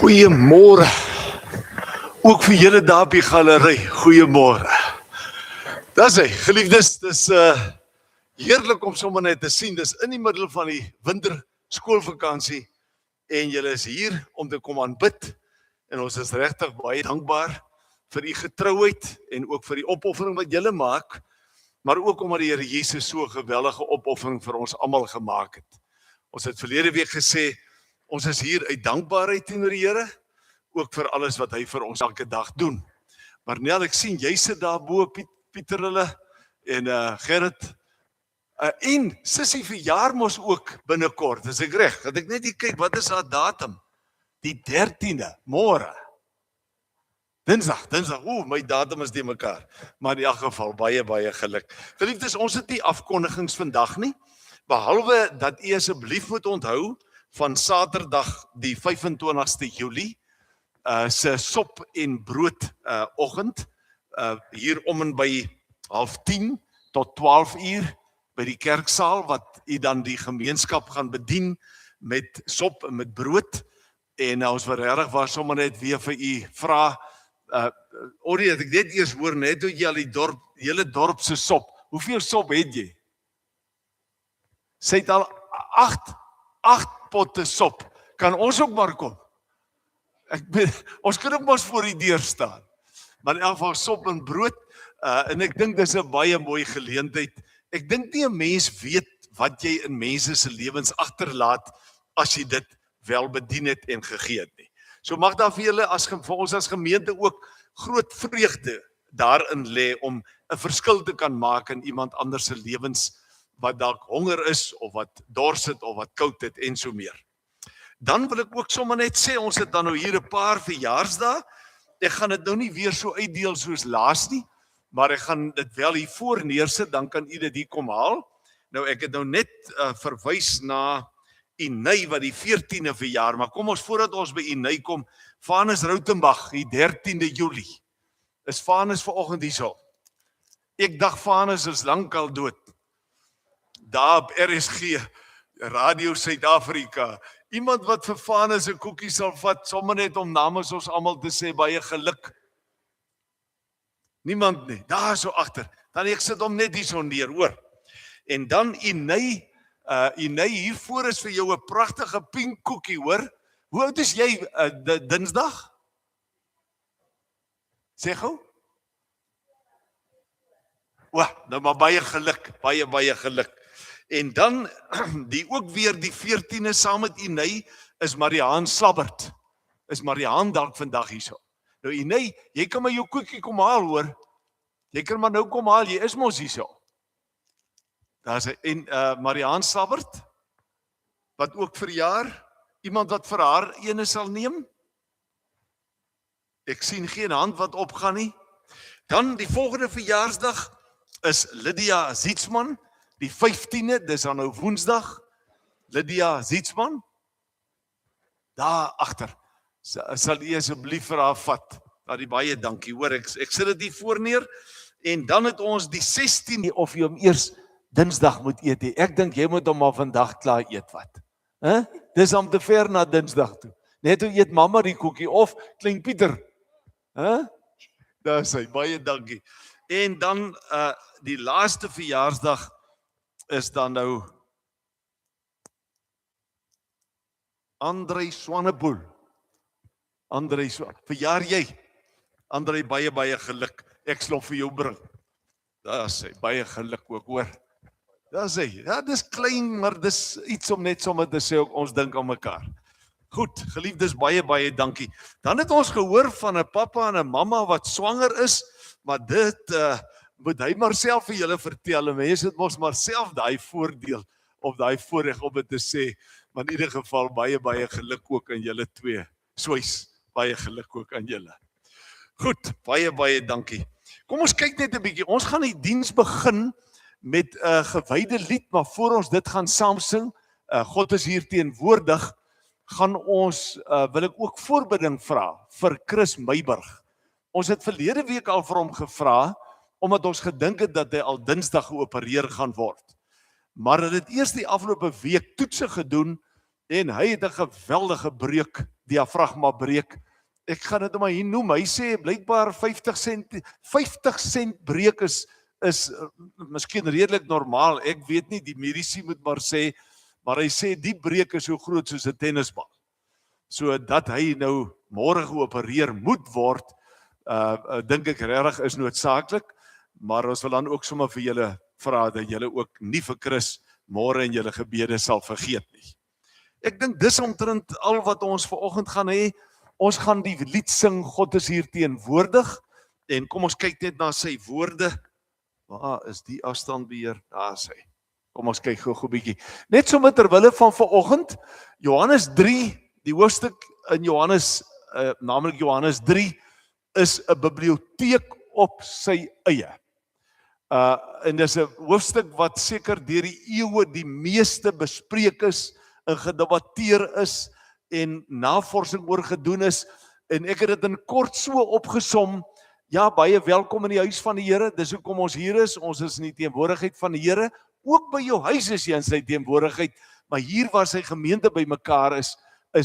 Goeiemôre. Ook vir julle daar op die galery. Goeiemôre. Dis hy, geliefdes, dis heerlik om sommer net te sien. Dis in die middel van die winterskoolvakansie en julle is hier om te kom aanbid. En ons is regtig baie dankbaar vir u getrouheid en ook vir die opoffering wat julle maak, maar ook omdat die Here Jesus so 'n geweldige opoffering vir ons almal gemaak het. Ons het verlede week gesê, ons is hier uit dankbaarheid teenoor die Here, ook vir alles wat hy vir ons elke dag doen. Maar Nel, ek sien jy sit daar bo, Pieter hulle en Gerrit. En Sissie verjaar mos ook binnekort, is ek reg? Dat ek net hier kyk, wat is haar datum? Die 13de, môre. Dinsdag, my datum is die mekaar. Maar in elk geval, baie geluk. Geliefdes, ons het nie afkondigings vandag nie, behalwe dat u asseblief moet onthou, van Saterdag die 25ste Julie, se sop en brood oggend, hier om en by 9:30 tot 12 uur, by die kerksaal, wat u dan die gemeenskap gaan bedien, met sop en met brood, en ons wil regtig waar sommer net weer vir u vra, Ori, het ek net eers hoor, net hoe jy al die hele dorp se sop, hoeveel sop het jy? Sy het al 8 potte sop, kan ons ook maar kom? Ons kan ook maar voor die deur staan, maar in elk geval sop en brood, en ek dink dis 'n baie mooi geleentheid. Ek dink nie 'n mens weet wat jy in mense se lewens agterlaat, as jy dit wel bedien het en gegee het nie. So mag daar vir julle, vir ons as gemeente ook, groot vreugde daarin lê, om 'n verskil te kan maak in iemand anders se lewens, wat dalk honger is, of wat dors het, of wat koud het, en so meer. Dan wil ek ook sommer net sê, ons het dan nou hier 'n paar verjaarsdae. Ek gaan dit nou nie weer so uitdeel soos laas nie, maar ek gaan dit wel hier voor neersit, dan kan u dit hier kom haal. Nou ek het nou net verwys na Iney wat die 14de verjaar, maar kom ons voordat ons by Iney kom, Vanus Rautenbach, die 13de Julie. Is Vanus vanoggend hierso? Ek dink Vanus is lankal dood. Daar op RSG, Radio Suid-Afrika. Iemand wat vir Vanus 'n koekie sal vat, sommer net om namens ons almal te sê, baie geluk. Niemand nie, daar so agter. Dan ek sit hom net hierso neer, hoor. En dan Iney, hiervoor is vir jou 'n pragtige pink koekie, hoor. Hoe oud is jy, Dinsdag? Sê gou? Nou maar baie geluk, baie geluk. En dan, ook weer die 14de saam met Iney, is Mariaan Slabbert. Is Mariaan dalk vandag hierso? Nou Iney, jy kan maar jou koekie kom haal, hoor. Jy kan maar nou kom haal, jy is mos hierso. Daar is en Mariaan Slabbert, wat ook verjaar, iemand wat vir haar ene sal neem. Ek sien geen hand wat opgaan nie. Dan die volgende verjaarsdag is Lydia Zietsman, die 15de, dis dan nou Woensdag. Lydia Zietsman, daar agter, sal u asseblief vir haar vat. Baie dankie, hoor, ek sit dit hier voor neer, en dan het ons die 16de, of jy hom eers Dinsdag moet eet. Ek dink jy moet hom maar vandag klaar eet, wat? Dis om te ver na Dinsdag toe. Net hoe eet mamma die koekie, of Klein Pieter. Daar is hy, baie dankie. En dan die laaste verjaarsdag is dan nou André Swanepoel. André, verjaar jy? André, baie geluk. Ek sal vir jou bring. Daar is hy, baie geluk ook, hoor. Daar is hy. Ja, dis klein, maar dis iets om net sommer te sê, ons dink aan mekaar. Goed, geliefdes, baie dankie. Dan het ons gehoor van 'n pappa en 'n mamma wat swanger is, maar dit moet hy maar self vir julle vertel, en mense het mos maar self daai voordeel, of daai voorreg om dit te sê, maar in ieder geval baie geluk ook aan julle twee. Swys, baie geluk ook aan julle. Goed, baie dankie. Kom ons kyk net 'n bietjie, ons gaan die diens begin met 'n gewyde lied, maar voor ons dit gaan saam sing, God is hier teenwoordig, gaan ons, wil ek ook voorbidding vra vir Chris Meiburg. Ons het verlede week al vir hom gevra, omdat ons gedink het dat hy al Dinsdag geopereer gaan word. Maar hy het eers die afgelope week toetse gedoen, en hy het 'n geweldige breuk diafragma breek. Ek gaan dit maar hier noem. Hy sê blykbaar 50 sent breek is miskien redelik normaal. Ek weet nie, die mediese moet maar sê, maar hy sê die breek is so groot soos 'n tennisbal. So dat hy nou môre geopereer moet word, dink ek regtig is noodsaaklik, maar ons wil dan ook sommer vir julle vra dat julle ook nie vir Chris môre in julle gebede sal vergeet nie. Ek dink dis omtrent al wat ons vanoggend gaan hê. Ons gaan die lied sing, God is hier teenwoordig, en kom ons kyk net na sy woorde. Waar is die afstandbeheer? Daar is hy. Kom ons kyk gou 'n bietjie. Net sommer terwille van vanoggend, Johannes 3, die hoofstuk in Johannes, naamlik Johannes 3, is 'n biblioteek op sy eie. En dis 'n hoofstuk wat seker deur die eeue die meeste bespreek is en gedebatteer is en navorsing oor gedoen is, en ek het dit in kort so opgesom. Ja, baie welkom in die huis van die Here. Dis hoekom ons hier is. Ons is in die teenwoordigheid van die Here. Ook by jou huis is jy in sy teenwoordigheid, maar hier waar sy gemeente bymekaar is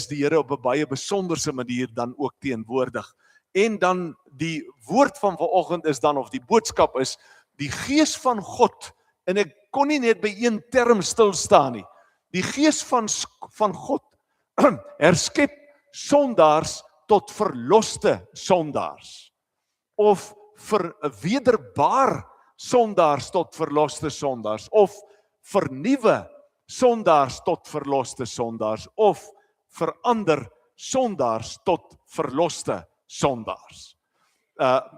die Here op 'n baie besonderse manier dan ook teenwoordig. En dan die woord van vanoggend is dan, of die boodskap is, die Gees van God. En ek kon nie net by een term stil staan nie. Die Gees van God herskep sondaars tot verloste sondaars, of wederbaar sondaars tot verloste sondaars, of vernuwe sondaars tot verloste sondaars, of verander sondaars tot verloste sondaars.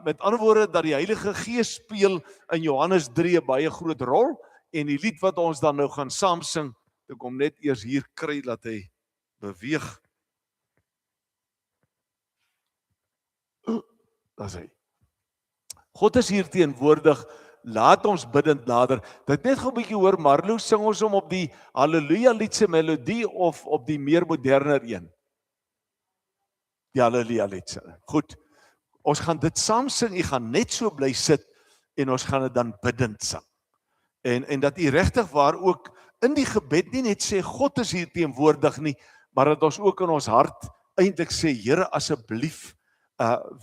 Met ander woorde, dat die Heilige Gees speel in Johannes 3 'n baie groot rol, en die lied wat ons dan nou gaan saam sing, ek kom net eers hier kry dat hy beweeg. Daar's hy. God is hier teenwoordig, laat ons bidend nader. Dit net gou 'n bietjie hoor, Marlo, sing ons hom op die Halleluja lied se melodie of op die meer moderner een? Die Halleluja lied se. Goed. Ons gaan dit saam sing, jy gaan net so bly sit en ons gaan dit dan bidend sing. En dat jy regtig waar ook in die gebed nie net sê God is hier teenwoordig nie, maar dat ons ook in ons hart eintlik sê, Here, asseblief,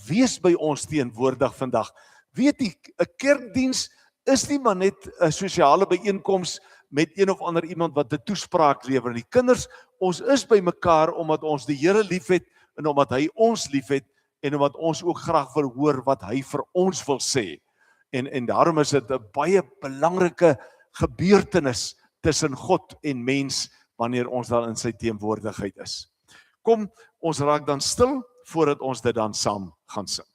wees by ons teenwoordig vandag. Weet jy, 'n kerkdiens is nie maar net 'n sosiale byeenkoms met een of ander iemand wat 'n toespraak lewer. Die kinders, ons is by mekaar omdat ons die Here liefhet en omdat hy ons liefhet en omdat ons ook graag wil hoor wat hy vir ons wil sê. En daarom is dit 'n baie belangrike gebeurtenis tussen God en mens wanneer ons dan in sy teenwoordigheid is. Kom, ons raak dan stil voordat ons dit dan saam gaan sing.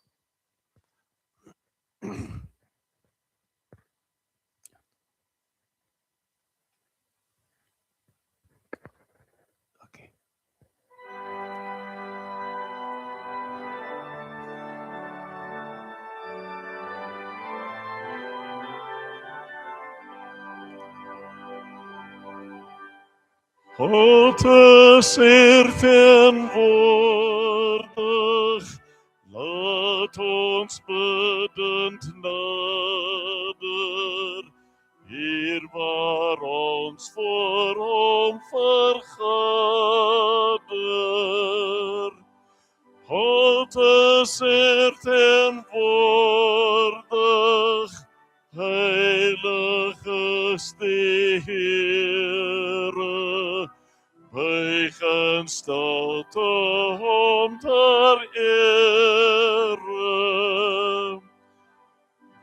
Okay. God is hier teenwoordig, laat ons bidend nader, hier waar ons voor hom vergader. God is hier teenwoordig, heilig is die Here, buig en stilte hom ter ere.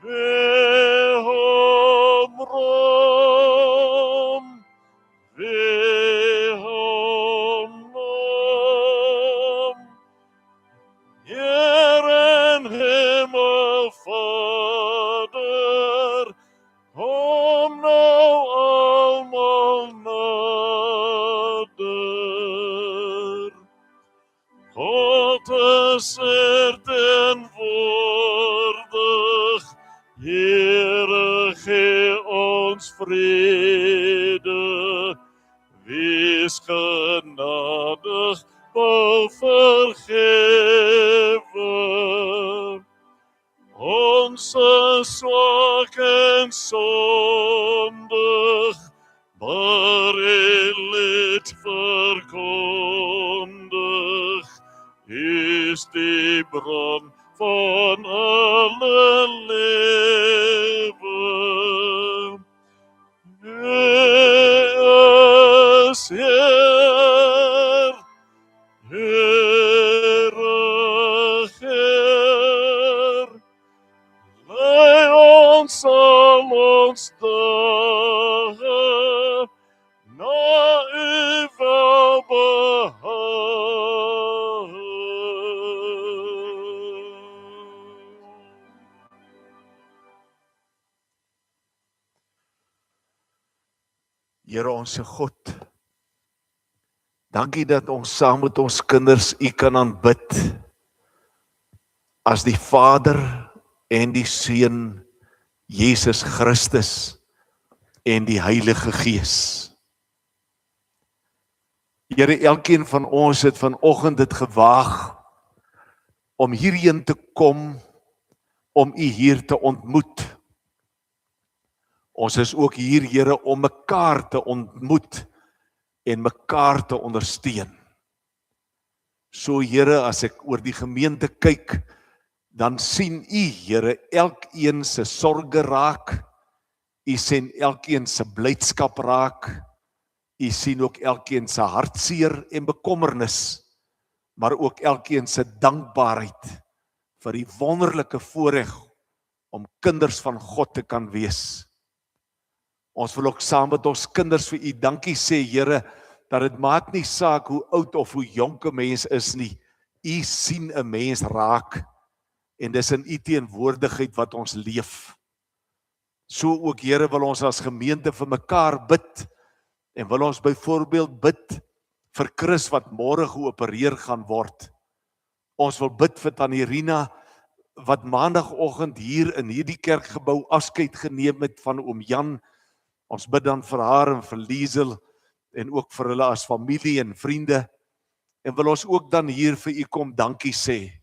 Wee hom roem, wee hom noem, Heer en Hemelvader, hom nou almal nader. God is er teenwoordig, Here gee ons vrede, wees genadig, wou vergewe. Ons is swak en sondig, maar hy het verkondig, is die bron van alle lewe. Hy is Heer, Heere, Heer. Lei ons al ons dae na U welbehae. Here onse God, dankie dat ons saam met ons kinders U kan aanbid as die Vader en die Seun Jesus Christus en die Heilige Gees. Here, elkeen van ons het vanoggend dit gewaag om hierheen te kom, om U hier te ontmoet. Ons is ook hier, Here, om mekaar te ontmoet en mekaar te ondersteun. So, Here, as ek oor die gemeente kyk, dan sien U, Here, elkeen se sorge raak. U sien elkeen se blydskap raak. U sien ook elkeen se hartseer en bekommernis, maar ook elkeen se dankbaarheid vir die wonderlike voorreg om kinders van God te kan wees. Ons wil ook saam met ons kinders vir U dankie sê, Here, dat dit maak nie saak hoe oud of hoe jonk 'n mens is nie. U sien 'n mens raak en dis in U teenwoordigheid wat ons leef. So ook, Here, wil ons as gemeente vir mekaar bid en wil ons byvoorbeeld bid vir Chris wat môre geopereer gaan word. Ons wil bid vir Tannie Rina wat maandagooggend hier in hierdie kerkgebou afskeid geneem het van oom Jan. Ons bid dan vir haar en vir Liesel en ook vir hulle as familie en vriende. En wil ons ook dan hier vir U kom dankie sê.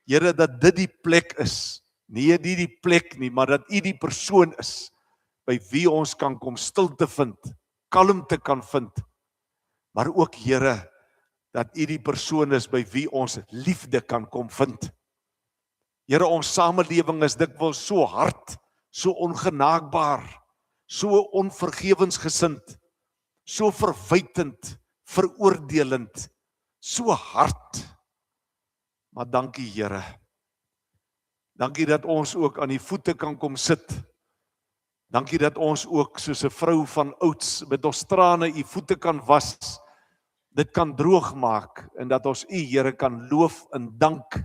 Here, dat dit die plek is, nie die plek nie, maar dat U die persoon is by wie ons kan kom stilte vind, kalmte kan vind, maar ook, Here, dat U die persoon is by wie ons liefde kan kom vind. Here, ons samelewing is dikwels so hard, so ongenaakbaar, so onvergewensgesind, so verwytend, veroordelend, so hard. Maar dankie, Here. Dankie dat ons ook aan die voete kan kom sit. Dankie dat ons ook soos 'n vrou van ouds met ons trane U voete kan was, dit kan droog maak en dat ons U, Here, kan loof en dank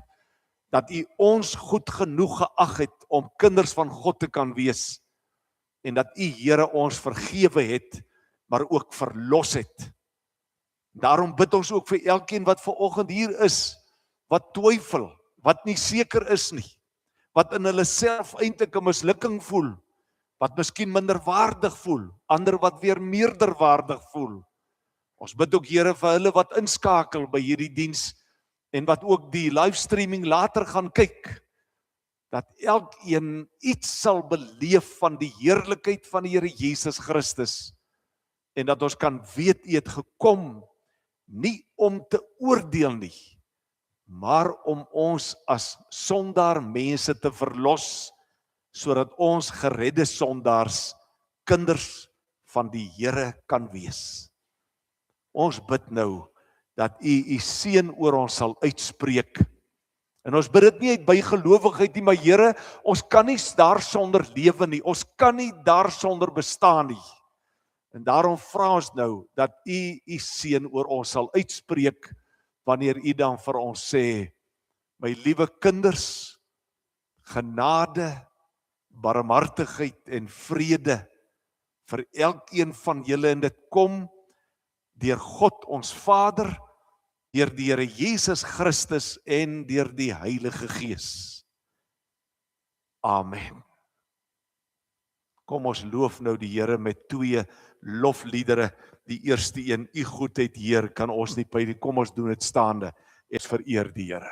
dat U ons goed genoeg geag het om kinders van God te kan wees en dat U, Here, ons vergewe het, maar ook verlos het. Daarom bid ons ook vir elkeen wat vanoggend hier is, wat twyfel, wat nie seker is nie, wat in hulle self eintlik 'n mislukking voel, wat miskien minderwaardig voel, ander wat weer meerderwaardig voel. Ons bid ook, Here, vir hulle wat inskakel by hierdie diens en wat ook die livestreaming later gaan kyk, dat elkeen iets sal beleef van die heerlikheid van die Here Jesus Christus en dat ons kan weet U het gekom nie om te oordeel nie, maar om ons as sondaar mense te verlos, sodat ons geredde sondaars kinders van die Here kan wees. Ons bid nou dat U seën oor ons sal uitspreek. En ons bid dit nie uit bygelowigheid nie, maar Here, ons kan nie daarsonder lewe nie. Ons kan nie daarsonder bestaan nie. En daarom vra ons nou dat U seën oor ons sal uitspreek wanneer U dan vir ons sê, my liewe kinders, genade, barmhartigheid en vrede vir elkeen van julle en dit kom deur God ons Vader, deur die Here Jesus Christus en deur die Heilige Gees. Amen. Kom ons loof nou die Here met 2 lofliedere. Die eerste een, U goedheid, Heer, kan ons nie by die, kom ons doen dit staande, en vereer die Here.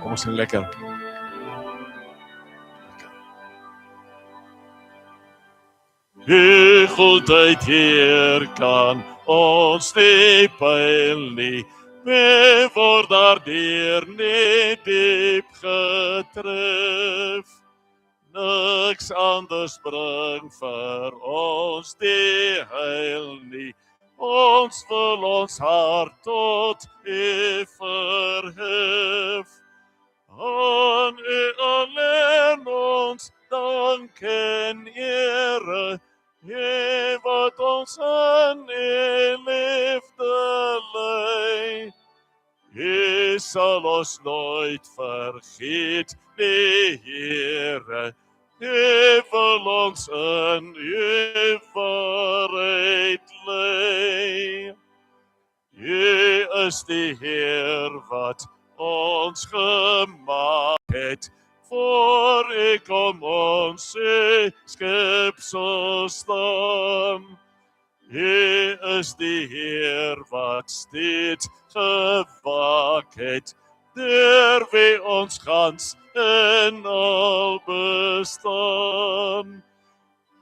Kom ons sing lekker. U goedheid, Heer, kan ons nie pyl nie. We word daardeur nie diep getref. Niks anders bring vir ons die heil nie. Ons wil ons hart tot U verhef. Aan U alleen ons dank en ere, U wat ons in U liefde lei. U sal ons nooit vergeet, nie, Here. U wil ons in U waarheid lei. U is die Heer wat ons gemaak het, voor U kom ons skepsel staan. U is die Heer wat steeds gewaak het, deur wie ons gans en al bestaan.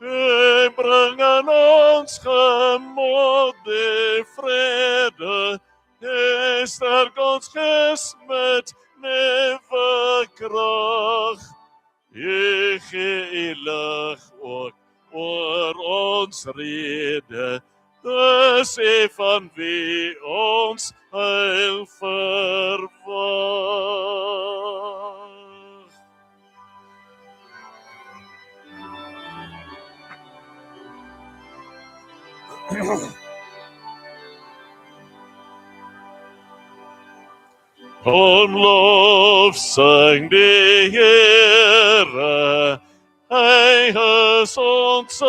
U bring aan ons gemoed die vrede, U sterk ons gees met nuwe krag. U gee U lig ook oor ons rede, dis U van wie ons heil verwag. Kom lof sing die Here, Hy is ons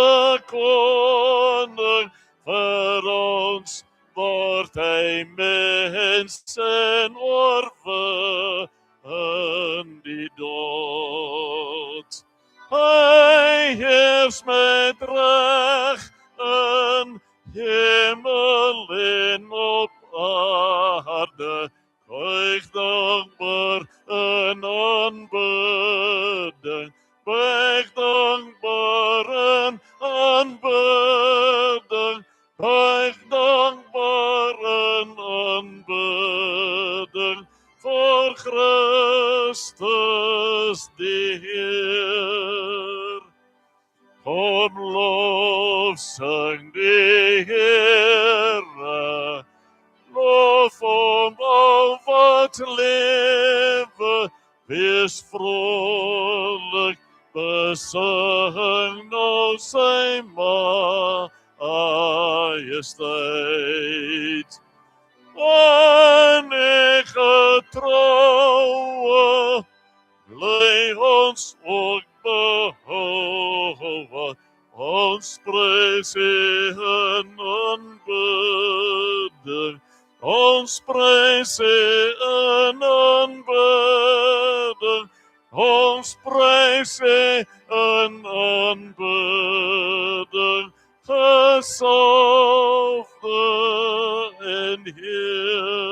koning, vir ons word Hy mens en orwe in die dood. Hy heers met reg in hemel en op aarde, buig dankbaar in aanbidding, buig dankbaar in aanbidding, buig dankbaar in aanbidding, voor Christus die Heer. Kom lof sing die Here, lof hom al wat lewe, wees vrolik, besing nou sy majesteit. En getroue, bly ons ook behou, ons prys U in aanbidding, ons prys U in aanbidding, ons prys U in aanbidding, gesalfde en Heer.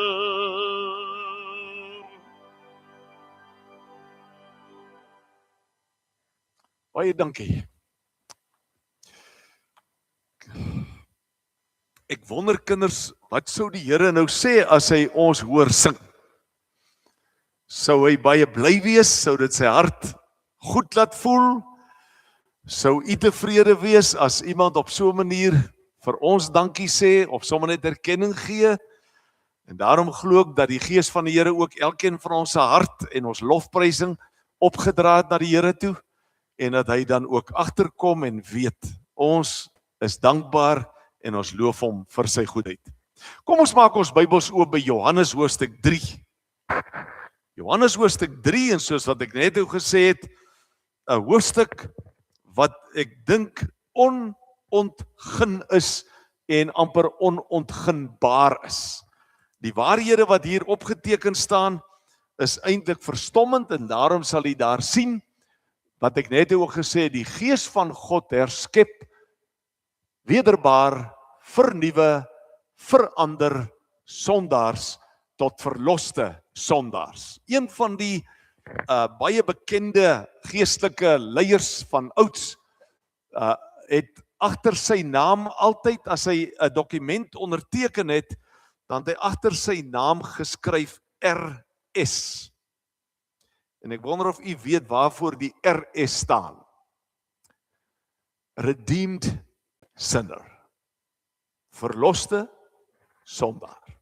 Baie dankie. Ek wonder kinders, wat sou die Here nou sê as hy ons hoor sing? Sou hy baie bly wees? Sou dit sy hart goed laat voel? Sou U tevrede wees as iemand op so 'n manier vir ons dankie sê of sommer net erkenning gee? En daarom glo ek dat die Gees van die Here ook elkeen van ons se hart en ons lofprysing opgedra het na die Here toe, en dat hy dan ook agterkom en weet, ons is dankbaar en ons loof hom vir sy goedheid. Kom ons maak ons Bybels oop by Johannes hoofstuk 3. Johannes hoofstuk 3, en soos wat ek net gesê het, 'n hoofstuk wat ek dink onontgin is en amper onontginbaar is. Die waarhede wat hier opgeteken staan, is eintlik verstommend, en daarom sal jy daar sien, wat ek net ook gesê het, die Gees van God herskep, wederbaar, vernuwe, verander sondaars tot verloste sondaars. Een van die baie bekende geestelike leiers van ouds het agter sy naam altyd, as hy 'n dokument onderteken het, dan het hy agter sy naam geskryf RS. En ek wonder of u weet waarvoor die RS staan. Redeemed Sinner. Verloste sondaar.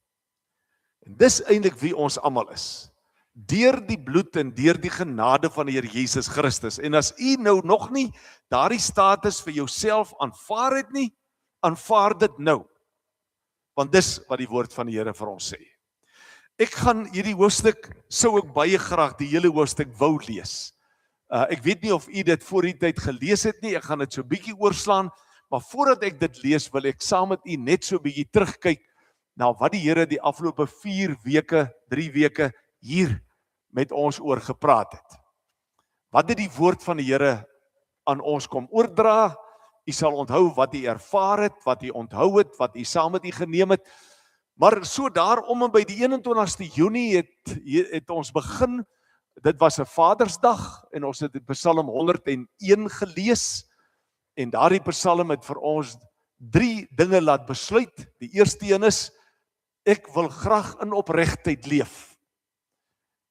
En dis eintlik wie ons almal is. Deur die bloed en deur die genade van die Here Jesus Christus. En as u nou nog nie daardie status vir jouself aanvaar het nie, aanvaar dit nou. Want dis wat die woord van die Here vir ons sê. Ek gaan hierdie hoofstuk, sou ek baie graag die hele hoofstuk wou lees. Ek weet nie of u dit voor die tyd gelees het nie, ek gaan dit so bietjie oorslaan, maar voordat ek dit lees, wil ek saam met u net so bietjie terugkyk na wat die Here die afgelope 4 weke, 3 weke hier met ons oor gepraat het. Wat het die woord van die Here aan ons kom oordra? U sal onthou wat u ervaar het, wat u onthou het, wat u saam met u geneem het. Maar so daarom en by die 21ste Junie het ons begin. Dit was 'n Vadersdag en ons het Psalm 101 gelees. En daardie Psalm het vir ons 3 dinge laat besluit. Die eerste een is, ek wil graag in opregtheid leef.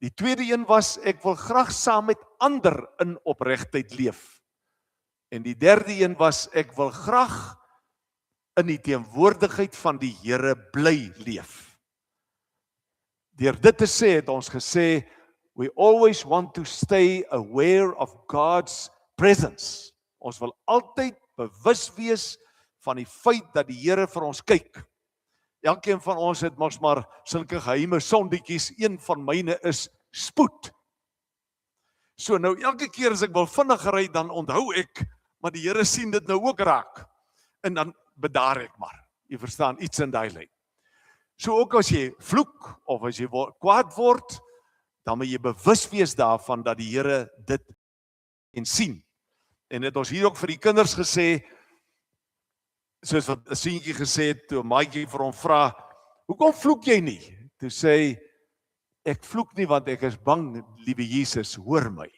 Die tweede een was, ek wil graag saam met ander in opregtheid leef. En die derde een was, ek wil graag in die teenwoordigheid van die Here bly leef. Deur dit te sê, het ons gesê, we always want to stay aware of God's presence. Ons wil altyd bewus wees van die feit dat die Here vir ons kyk. Elkeen van ons het mos maar sulke geheime sondetjies. Een van myne is spoed. So nou elke keer as ek wil vinnig ry, dan onthou ek, maar die Here sien dit nou ook raak. En dan bedaar ek maar. Jy verstaan, iets in daai lyn. So ook as jy vloek of as jy kwaad word, dan moet jy bewus wees daarvan dat die Here dit en sien. En het ons hier ook vir die kinders gesê, soos wat 'n seentjie gesê het, toe 'n maatjie vir hom vra, hoekom vloek jy nie? Toe sê hy, ek vloek nie want ek is bang, liewe Jesus, hoor my.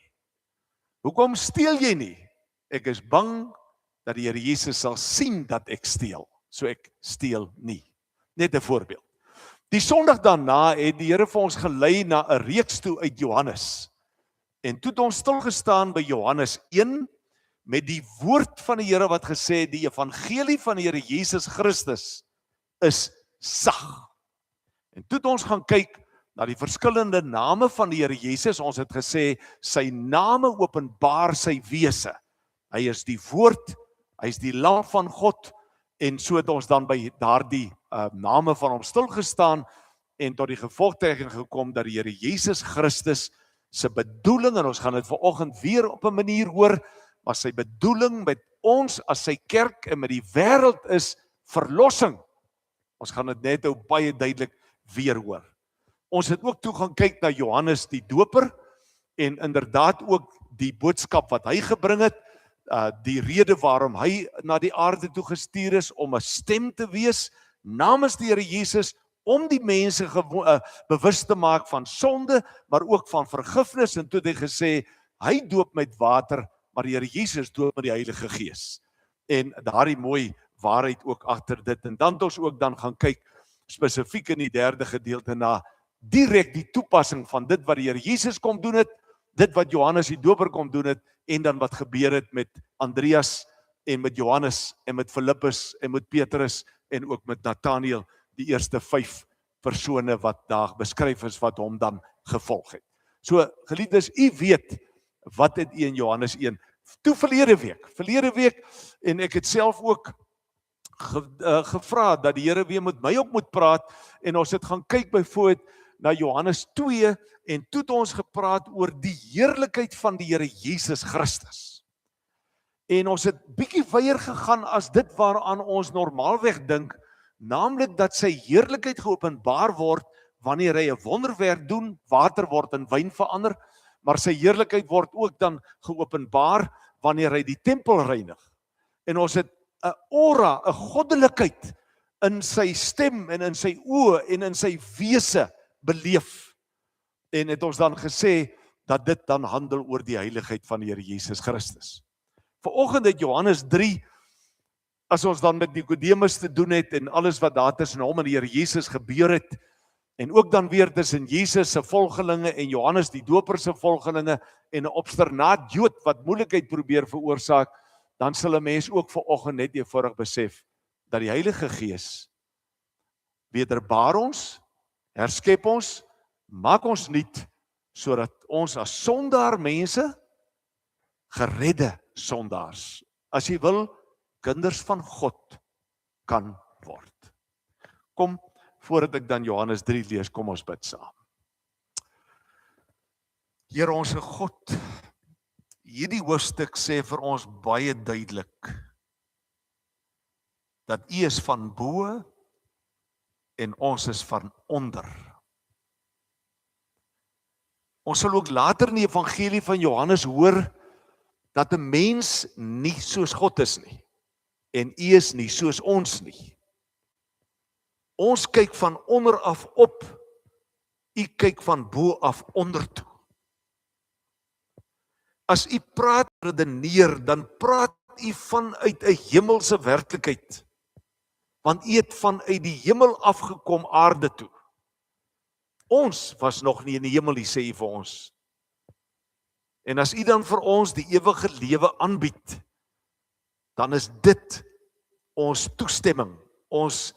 Hoekom steel jy nie? Ek is bang dat die Here Jesus sal sien dat ek steel. So ek steel nie. Net 'n voorbeeld. Die Sondag daarna het die Here vir ons gelei na 'n reeks toe uit Johannes. En toe het ons stilgestaan by Johannes 1 met die woord van die Here wat gesê het, die evangelie van die Here Jesus Christus is sag. En toe het ons gaan kyk na die verskillende name van die Here Jesus. Ons het gesê, sy name openbaar sy wese. Hy is die woord, hy is die lam van God, en so het ons dan by daardie name van hom stilgestaan en tot die gevolgtrekking gekom dat die Here Jesus Christus se bedoeling, en ons gaan dit vanoggend weer op 'n manier hoor, maar sy bedoeling met ons as sy kerk en met die wêreld is verlossing. Ons gaan dit net baie duidelik weer hoor. Ons het ook toe gaan kyk na Johannes die Doper en inderdaad ook die boodskap wat hy gebring het, die rede waarom hy na die aarde toe gestuur is, om 'n stem te wees namens die Here Jesus, om die mense bewus te maak van sonde, maar ook van vergifnis. En toe het hy gesê, hy doop met water, maar die Here Jesus doop met die Heilige Gees. En daardie mooi waarheid ook agter dit. En dan het ons ook dan gaan kyk spesifiek in die derde gedeelte na direk die toepassing van dit wat die Here Jesus kom doen het, dit wat Johannes die Doper kom doen het, en dan wat gebeur het met Andreas en met Johannes en met Filippus en met Petrus en ook met Nathanael, die eerste 5 persone wat daar beskryf is wat hom dan gevolg het. So geliefdes, u weet wat het u in Johannes 1 toe verlede week, en ek het self ook gevra dat die Here weer met my ook moet praat, en ons het gaan kyk byvoorbeeld na Johannes 2, en toe het ons gepraat oor die heerlikheid van die Here Jesus Christus. En ons het bietjie weier gegaan as dit waaraan ons normaalweg dink, naamlik dat sy heerlikheid geopenbaar word wanneer hy 'n wonderwerk doen, water word in wyn verander, maar sy heerlikheid word ook dan geopenbaar wanneer hy die tempel reinig. En ons het 'n aura, 'n goddelikheid in sy stem en in sy oë en in sy wese beleef. En het ons dan gesê dat dit dan handel oor die heiligheid van die Here Jesus Christus. Vanoggend het Johannes 3 as ons dan met Nikodemus te doen het en alles wat daar tussen hom en die Here Jesus gebeur het, en ook dan weer tussen Jesus se volgelinge en Johannes die Doper se volgelinge en 'n obsternaat Jood wat moeilikheid probeer veroorsaak, dan sal 'n mens ook vanoggend net eenvoudig besef dat die Heilige Gees wederbaar ons, herskep ons, maak ons nuut, sodat ons as sondaar mense, geredde sondaars, as jy wil, kinders van God kan word. Kom, voordat ek dan Johannes 3 lees, kom ons bid saam. Here onse God, hierdie hoofstuk sê vir ons baie duidelik, dat U is van bo en ons is van onder. Ons sal ook later in die evangelie van Johannes hoor, dat 'n mens nie soos God is nie, en U is nie soos ons nie. Ons kyk van onder af op, U kyk van bo af onder toe. As U praat, redeneer, dan praat U vanuit 'n hemelse werklikheid, want U het vanuit die hemel afgekom aarde toe. Ons was nog nie in die hemel nie, sê U vir ons. En as U dan vir ons die ewige lewe aanbied, dan is dit ons toestemming, ons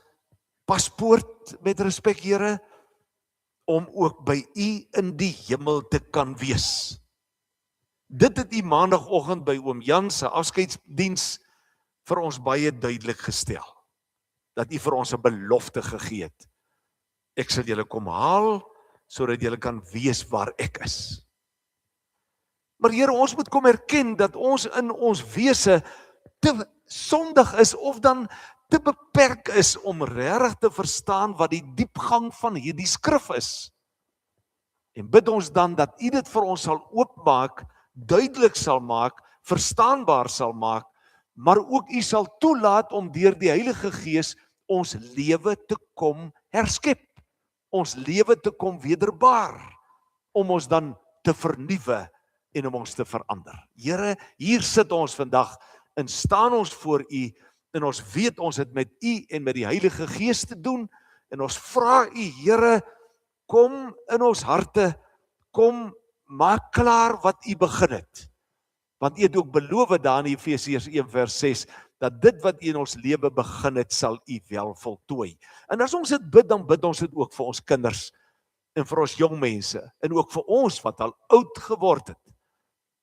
paspoort met respek, Here, om ook by U in die hemel te kan wees. Dit het U maandagoggend by oom Jan se afskeidsdiens vir ons baie duidelik gestel. Dat U vir ons 'n belofte gegee het. Ek sal julle kom haal, sodat julle kan weet waar ek is. Maar Here, ons moet kom erken dat ons in ons wese te sondig is, of dan te beperk is om regtig te verstaan wat die diepgang van hierdie skrif is. En bid ons dan dat U dit vir ons sal oopmaak, duidelik sal maak, verstaanbaar sal maak, maar ook U sal toelaat om deur die Heilige Gees ons lewe te kom herskep, ons lewe te kom wederbaar, om ons dan te vernuwe en om ons te verander. Here, hier sit ons vandag en staan ons voor U, en ons weet ons het met U en met die Heilige Gees te doen, en ons vra U, Here, kom in ons harte, kom maak klaar wat U begin het. Want U het ook beloof daar in Efesiërs 1 vers 6, dat dit wat U in ons lewe begin het, sal U wel voltooi. En as ons dit bid, dan bid ons dit ook vir ons kinders, en vir ons jong mense, en ook vir ons wat al oud geword het,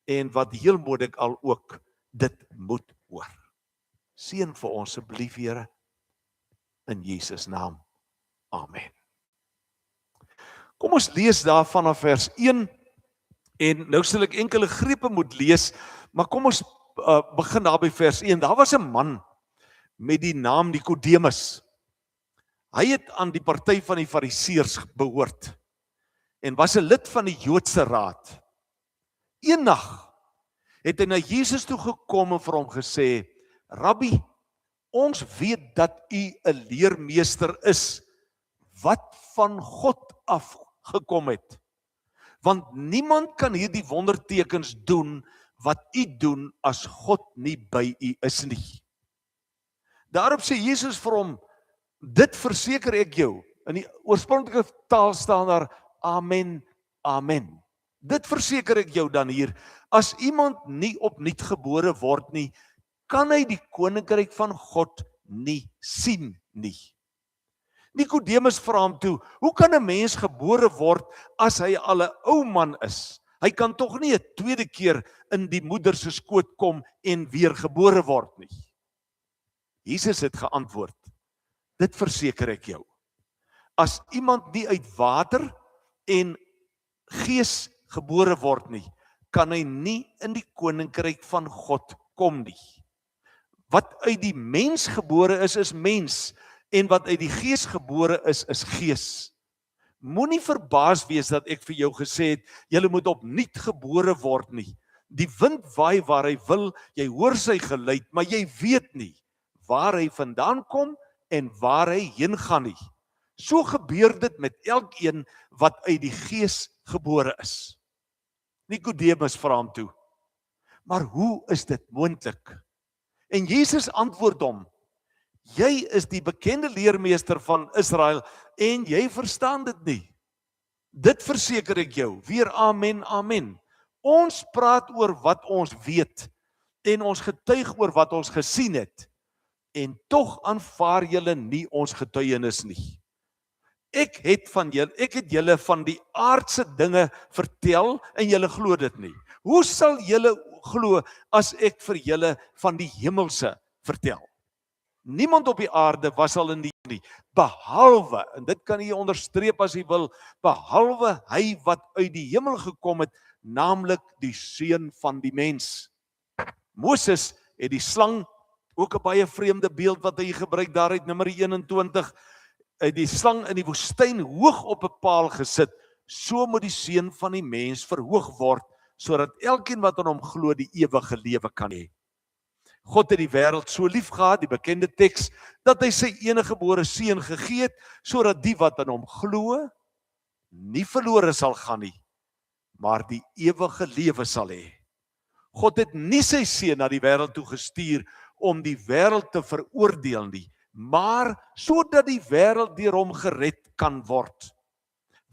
en wat heel moontlik al ook dit moet hoor. Seën vir ons asseblief, Here, in Jesus naam. Amen. Kom ons lees daar vanaf vers 1, en nou sal ek enkele grepe moet lees, maar kom ons begin daar by vers 1. Daar was 'n man met die naam Nikodemus. Hy het aan die party van die Fariseërs behoort, en was 'n lid van die Joodse raad. Eendag het hy na Jesus toe gekom en vir hom gesê, Rabbi, ons weet dat U 'n leermeester is, wat van God af gekom het. Want niemand kan hierdie wondertekens doen, wat U doen, as God nie by U is nie. Daarop sê Jesus vir hom, dit verseker ek jou. In die oorspronklike taal staan daar, Amen, Amen. Dit verseker ek jou dan hier, as iemand nie opnuut gebore word nie, kan hy die koninkryk van God nie sien nie. Nikodemus vra hom toe, hoe kan 'n mens gebore word as hy al 'n ou man is? Hy kan tog nie 'n tweede keer in die moeder se skoot kom en weer gebore word nie. Jesus het geantwoord, dit verseker ek jou. As iemand nie uit water en gees gebore word nie, kan hy nie in die koninkryk van God kom nie. Wat uit die mens gebore is mens, en wat uit die gees gebore is gees. Moenie verbaas wees dat ek vir jou gesê het, julle moet opnuut gebore word nie. Die wind waai waar hy wil, jy hoor sy geluid, maar jy weet nie waar hy vandaan kom en waar hy heen gaan nie. So gebeur dit met elkeen wat uit die gees gebore is. Nikodemus vra hom toe, maar hoe is dit moontlik? En Jesus antwoord hom, Jy is die bekende leermeester van Israel en jy verstaan dit nie. Dit verseker ek jou, weer amen, amen. Ons praat oor wat ons weet en ons getuig oor wat ons gesien het en tog aanvaar julle nie ons getuienis nie. Ek het julle van die aardse dinge vertel en julle glo dit nie. Hoe sal julle glo as ek vir julle van die hemelse vertel? Niemand op die aarde was al in die nie, behalwe, en dit kan jy onderstreep as jy wil, behalwe hy wat uit die hemel gekom het, naamlik die seun van die mens. Moses het die slang, ook 'n baie vreemde beeld wat hy gebruik daar uit Numeri 21, uit die slang in die woestyn hoog op 'n paal gesit, so moet die seun van die mens verhoog word, sodat elkeen wat aan hom glo die ewige lewe kan hê. God het die wêreld so lief gehad, die bekende teks, dat hy sy eniggebore seun gegee het, sodat die wat aan hom glo, nie verlore sal gaan nie, maar die ewige lewe sal hê. God het nie sy seun na die wêreld toe gestuur om die wêreld te veroordeel nie, maar sodat die wêreld deur hom gered kan word.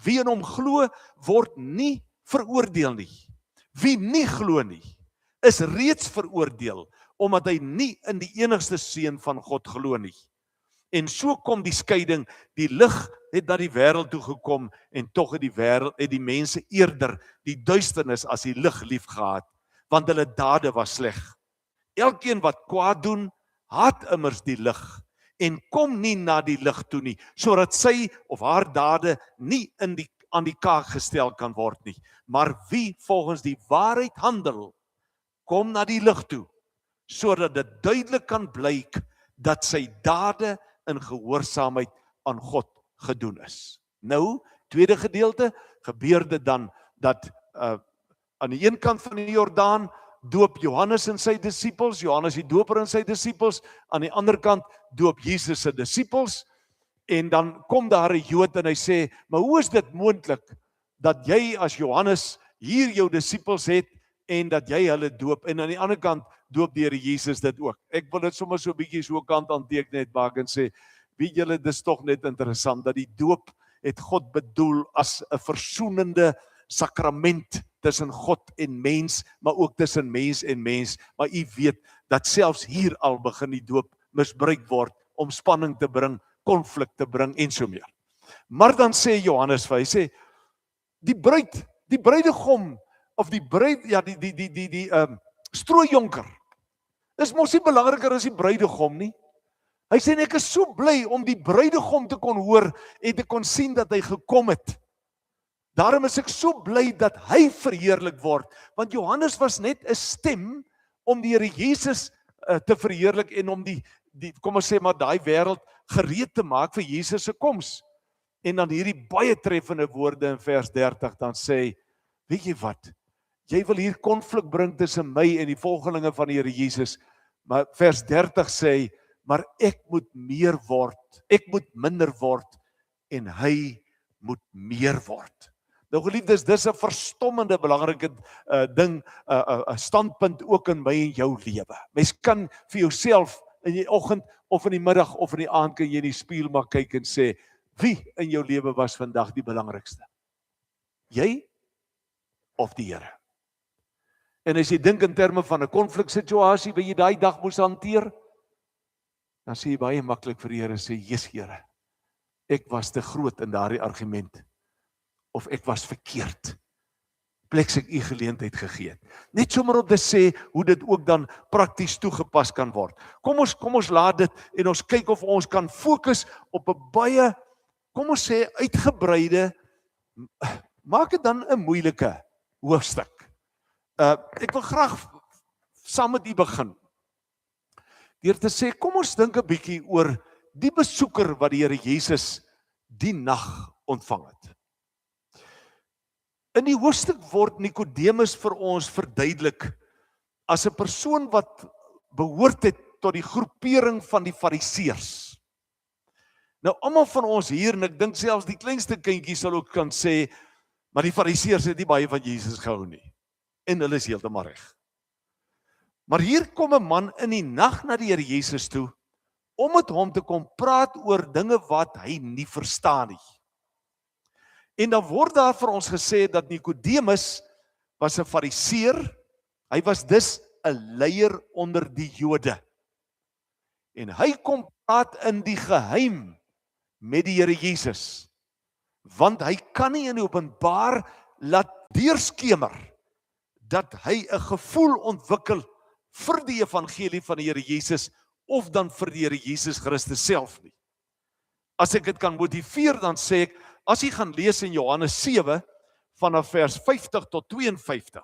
Wie in hom glo, word nie veroordeel nie. Wie nie glo nie, is reeds veroordeel, omdat hy nie in die enigste seun van God glo nie. En so kom die skeiding, die lig het na die wêreld toe gekom, en tog het die mense eerder die duisternis as die lig lief gehad, want hulle dade was sleg. Elkeen wat kwaad doen, haat immers die lig, en kom nie na die lig toe nie, sodat sy of haar dade nie aan die kaak gestel kan word nie. Maar wie volgens die waarheid handel, kom na die lig toe, sodat dit duidelik kan blyk dat sy dade in gehoorsaamheid aan God gedoen is. Nou, tweede gedeelte, gebeur dit dan dat aan die een kant van die Jordaan doop Johannes en sy disippels, Johannes die doper en sy disippels, aan die ander kant doop Jesus se disippels, en dan kom daar 'n Jood en hy sê, maar hoe is dit moontlik dat jy as Johannes hier jou disippels het en dat jy hulle doop, en aan die ander kant doop die Here Jesus dit ook. Ek wil dit sommer so 'n bietjie so kant aan teken net maak en sê, weet julle, dis tog net interessant dat die doop het God bedoel as 'n versoenende sakrament tussen God en mens, maar ook tussen mens en mens. Maar u weet dat selfs hier al begin die doop misbruik word om spanning te bring, konflik te bring en so meer. Maar dan sê Johannes vir hy sê, die bruidegom of die bruid, ja die strooijonker is mos nie belangriker as die bruidegom nie. Hy sê ek is so bly om die bruidegom te kon hoor en te kon sien dat hy gekom het. Daarom is ek so bly dat hy verheerlik word, want Johannes was net 'n stem om die Here Jesus te verheerlik en om die kom ons sê maar daai wêreld gereed te maak vir Jesus se koms. En dan hierdie baie treffende woorde in vers 30 dan sê, weet jy wat? Jy wil hier konflik bring tussen my en die volgelinge van die Here Jesus. Maar vers 30 sê, maar ek moet meer word, ek moet minder word en hy moet meer word. Nou geliefdes, dis 'n verstommende belangrike ding, 'n standpunt ook in my en jou lewe. Mens kan vir jouself in die oggend of in die middag of in die aand kan jy in die spieël maar kyk en sê, wie in jou lewe was vandag die belangrikste? Jy of die Here? En as jy dink in terme van 'n konfliksituasie wat jy daai dag moes hanteer, dan sê jy baie maklik vir die Here sê, "Jesus Here, ek was te groot in daardie argument of ek was verkeerd. Pleks ek u geleentheid gegee het." Net sommer om te sê hoe dit ook dan prakties toegepas kan word. Kom ons laat dit en ons kyk of ons kan fokus op 'n baie, kom ons sê uitgebreide, maak dit dan 'n moeilike hoofstuk. Ek wil graag saam met u begin deur te sê, kom ons dink 'n bietjie oor die besoeker wat die Here Jesus die nag ontvang het. In die hoofstuk word Nikodemus vir ons verduidelik as 'n persoon wat behoort het tot die groepering van die Fariseërs. Nou almal van ons hier, en ek dink selfs die kleinste kindjies sal ook kan sê, maar die Fariseërs het nie baie van Jesus gehou nie. En hulle is heeltemal reg. Maar hier kom 'n man in die nag na die Here Jesus toe, om met hom te kom praat oor dinge wat hy nie verstaan nie. En dan word daar vir ons gesê dat Nikodemus was 'n fariseer, hy was dus 'n leier onder die Jode. En hy kom praat in die geheim met die Here Jesus, want hy kan nie in die openbaar laat deurskemer dat hy 'n gevoel ontwikkel vir die evangelie van die Here Jesus of dan vir die Here Jesus Christus self nie. As ek dit kan motiveer, dan sê ek, as jy gaan lees in Johannes 7 vanaf vers 50 tot 52,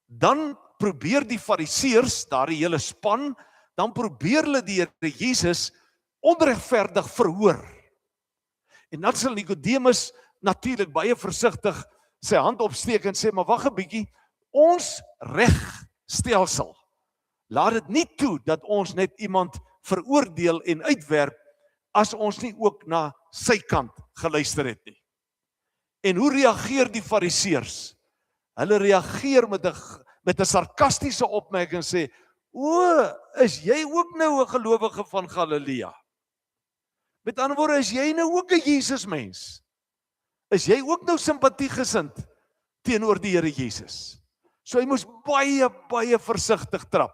dan probeer die fariseërs, daardie hele span, dan probeer hulle die Here Jesus onregverdig verhoor. En dan sal Nikodemus natuurlik baie versigtig sy hand opsteek en sê, maar wag 'n bietjie, ons regstelsel laat dit nie toe dat ons net iemand veroordeel en uitwerp as ons nie ook na sy kant geluister het nie. En hoe reageer die fariseërs? Hulle reageer met 'n sarkastiese opmerking en sê, o, is jy ook nou 'n gelowige van Galilea? Met ander woorde, is jy nou ook 'n Jesus mens? Is jy ook nou simpatiegesind teenoor die Here Jesus? So hy moes baie versigtig trap.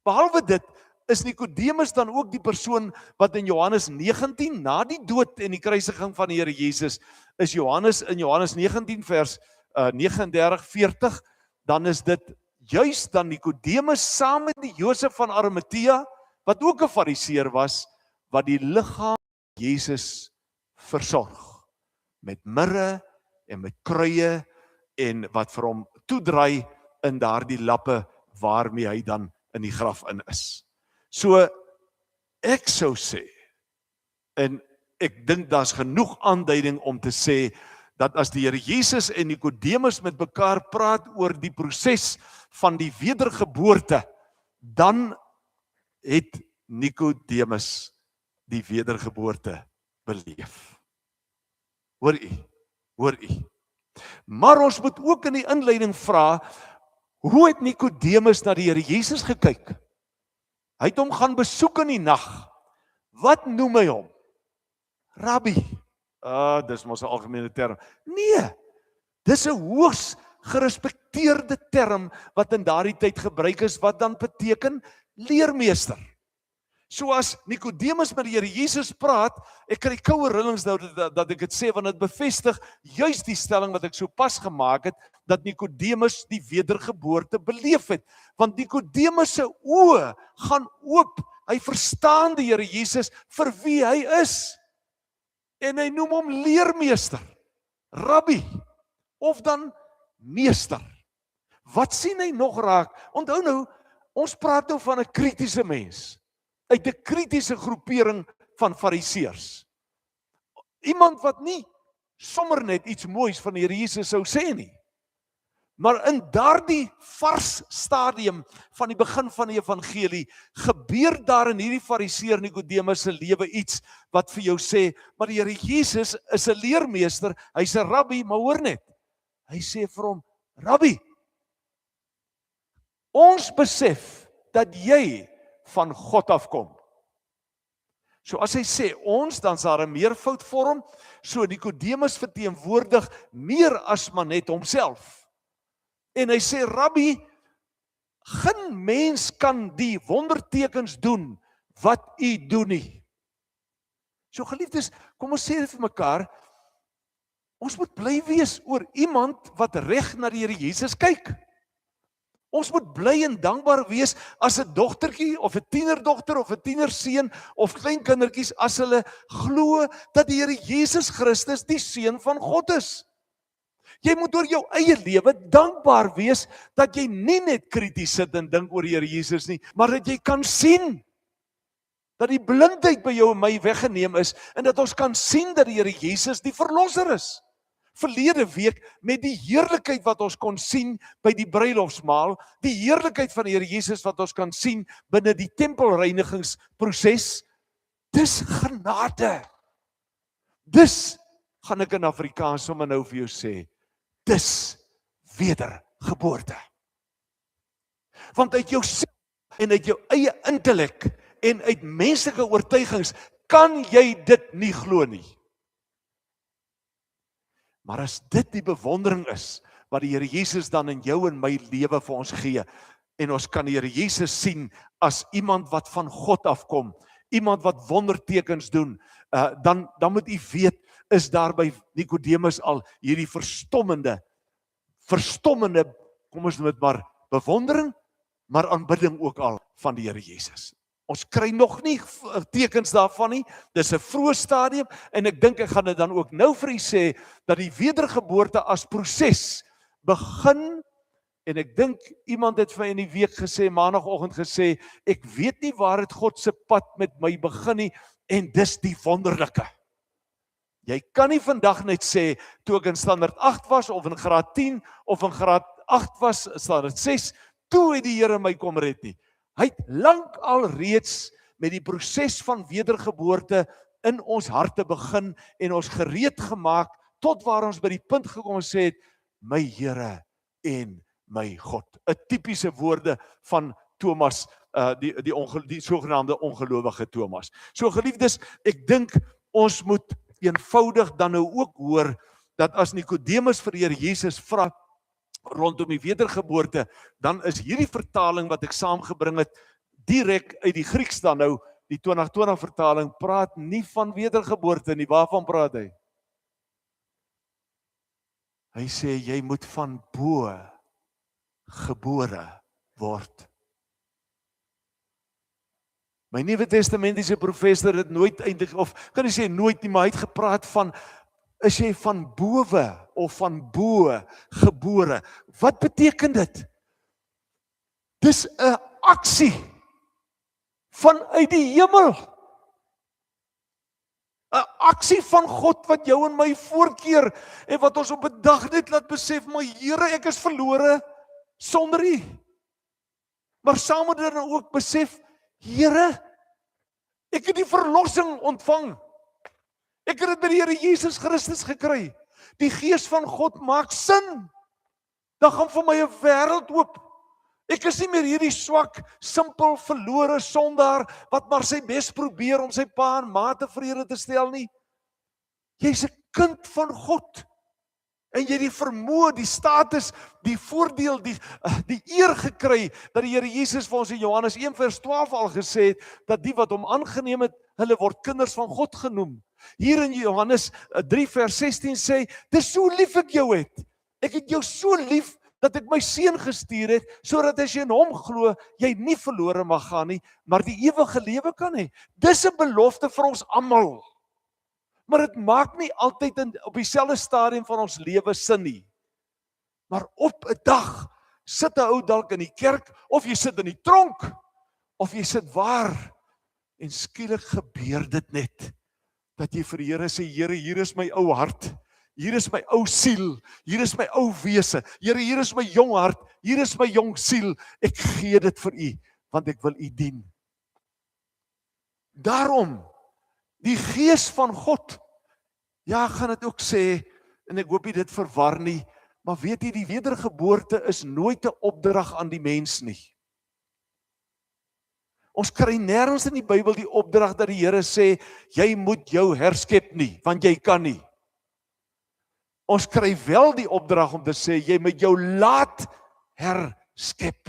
Behalwe dit, is Nikodemus dan ook die persoon wat in Johannes 19, na die dood en die kruisiging van die Here Jesus, is in Johannes 19 vers 39-40, dan is dit juis dan Nikodemus saam met die Josef van Arimatea, wat ook 'n fariseer was, wat die liggaam Jesus versorg, met mirre en met kruie, en wat vir hom toedraai in daardie lappe waarmee hy dan in die graf in is. So, ek sou sê, en ek dink daar's genoeg aanduiding om te sê, dat as die Here Jesus en Nikodemus met mekaar praat oor die proses van die wedergeboorte, dan het Nikodemus die wedergeboorte beleef. Hoor u. Maar ons moet ook in die inleiding vra, hoe het Nikodemus na die Here Jesus gekyk? Hy het hom gaan besoek in die nag. Wat noem hy hom? Rabbi. Dis mos 'n algemene term. Nee, dis 'n hoogs gerespekteerde term wat in daardie tyd gebruik is, wat dan beteken leermeester. So as Nikodemus met die Here Jesus praat, ek kry koue rillings nou dat ek dit sê, want dit bevestig juis die stelling wat ek so pas gemaak het, dat Nikodemus die wedergeboorte beleef het. Want Nikodemus se oë gaan oop, hy verstaan die Here Jesus vir wie hy is. En hy noem hom leermeester, rabbi, of dan meester. Wat sien hy nog raak? Onthou nou, ons praat nou van 'n kritiese mens, uit 'n kritiese groepering van fariseërs. Iemand wat nie sommer net iets moois van die Here Jesus sou sê nie. Maar in daardie vars stadium van die begin van die evangelie, gebeur daar in hierdie fariseer Nikodemus se lewe iets wat vir jou sê, maar die Here Jesus is 'n leermeester, hy's 'n rabbi, maar hoor net, hy sê vir hom, rabbi, ons besef dat jy van God afkom. So as hy sê ons, dan is daar 'n meervoudvorm, so Nikodemus verteenwoordig meer as maar net homself. En hy sê, rabbi, geen mens kan die wondertekens doen wat u doen nie. So geliefdes, kom ons sê dit vir mekaar, ons moet bly wees oor iemand wat reg na die Here Jesus kyk. Ons moet bly en dankbaar wees as 'n dogtertjie of 'n tienerdogter of 'n tienerseun of kleinkindertjies as hulle glo dat die Here Jesus Christus die seun van God is. Jy moet oor jou eie lewe dankbaar wees dat jy nie net krities sit en dink oor die Here Jesus nie, maar dat jy kan sien dat die blindheid by jou en my weggeneem is en dat ons kan sien dat die Here Jesus die verlosser is. Verlede week met die heerlikheid wat ons kon sien by die bruilofsmaal, die heerlikheid van die Here Jesus wat ons kan sien binne die tempelreinigingsproses, dis genade. Dis, gaan ek in Afrikaans sommer nou vir jou sê, dis wedergeboorte. Want uit jou en uit jou eie intellek en uit menslike oortuigings kan jy dit nie glo nie. Maar as dit die bewondering is, wat die Here Jesus dan in jou en my lewe vir ons gee, en ons kan die Here Jesus sien as iemand wat van God afkom, iemand wat wondertekens doen, dan moet u weet, is daar by Nikodemus al hierdie verstommende, kom ons noem dit maar, bewondering, maar aanbidding ook al van die Here Jesus. Ons kry nog nie tekens daarvan nie, dis 'n vroeë stadium, en ek dink ek gaan dit dan ook nou vir u sê, dat die wedergeboorte as proses begin, en ek dink iemand het vir my in die week gesê, maandagoggend gesê, ek weet nie waar het God se pad met my begin nie, en dis die wonderlike. Jy kan nie vandag net sê, toe ek in standaard 8 was, of in graad 10, of in graad 8 was, standaard 6, toe het die Here my kom red nie. Hy het lank al reeds met die proses van wedergeboorte in ons harte begin, en ons gereed gemaak, tot waar ons by die punt gekom en sê het, my Here en my God. 'n Tipiese woorde van Thomas, die sogenaamde ongelowige Thomas. So geliefdes, ek dink ons moet eenvoudig dan nou ook hoor, dat as Nikodemus vir die Here Jesus vra rondom die wedergeboorte, dan is hierdie vertaling wat ek saamgebring het, direk uit die Grieks dan nou, die 2020 vertaling, praat nie van wedergeboorte nie. Waarvan praat hy? Hy sê, jy moet van bo gebore word. My Nuwe Testamentiese professor het nooit eintlik, of kan jy sê nooit nie, maar hy het gepraat van, is jy van bowe of van bo gebore? Wat beteken dit? Dis 'n aksie vanuit die hemel. 'n Aksie van God wat jou en my voorkeer, en wat ons op 'n dag net laat besef, maar Here, ek is verlore sonder U. Maar saam met dit dan ook besef, Here, ek het die verlossing ontvang. Ek het dit by die Here Jesus Christus gekry. Die Gees van God maak sin. Dan gaan vir my 'n wêreld oop. Ek is nie meer hierdie swak, simpel, verlore sondaar, wat maar sy bes probeer om sy pa en ma tevrede te stel nie. Jy's 'n kind van God. En jy die vermoë, die status, die voordeel, die eer gekry, dat die Here Jesus vir ons in Johannes 1 vers 12 al gesê het, dat die wat hom aangeneem het, hulle word kinders van God genoem. Hier in Johannes 3 vers 16 sê, dis so lief ek jou het. Ek het jou so lief, dat ek my seun gestuur het, sodat as jy in hom glo, jy nie verlore mag gaan nie, maar die ewige lewe kan hê. Dis 'n belofte vir ons almal. Maar dit maak nie altyd op dieselfde stadium van ons lewe sin nie. Maar op 'n dag sit 'n ou dalk in die kerk, of jy sit in die tronk, of jy sit waar, en skielik gebeur dit net, dat jy vir die Here sê, Here, hier is my ou hart, hier is my ou siel, hier is my ou wese, Here, hier is my jong hart, hier is my jong siel, ek gee dit vir U, want ek wil U dien. Daarom, die Gees van God, ja, gaan dit ook sê, en ek hoop nie dit verwar nie, maar weet jy, die wedergeboorte is nooit 'n opdrag aan die mens nie. Ons kry nêrens in die Bybel die opdrag dat die Here sê, jy moet jou herskep nie, want jy kan nie. Ons kry wel die opdrag om te sê, jy moet jou laat herskep.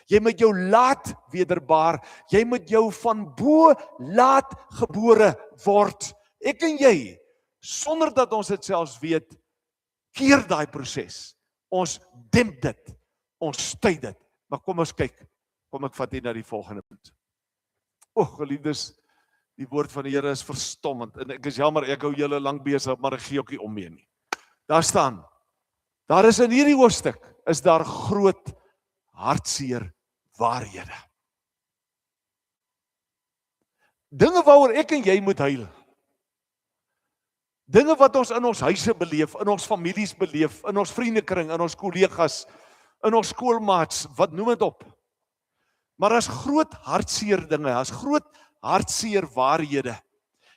Jy moet jou laat wederbaar, jy moet jou van bo laat gebore word. Ek en jy, sonder dat ons dit selfs weet, keer daai proses. Ons demp dit, ons stuit dit. Maar kom ons kyk, kom ek vat hier na die volgende punt. Geliefdes, die woord van die Here is verstommend, en ek is jammer, ek hou julle lank besig, maar ek gee ook nie omheen nie. Daar staan, daar is in hierdie hoofstuk, is daar groot hartseer waarhede. Dinge waaroor ek en jy moet huil. Dinge wat ons in ons huise beleef, in ons families beleef, in ons vriendekring, in ons kollegas, in ons skoolmaats, wat noem dit op. Maar as groot hartseer dinge, as groot hartseer waarhede.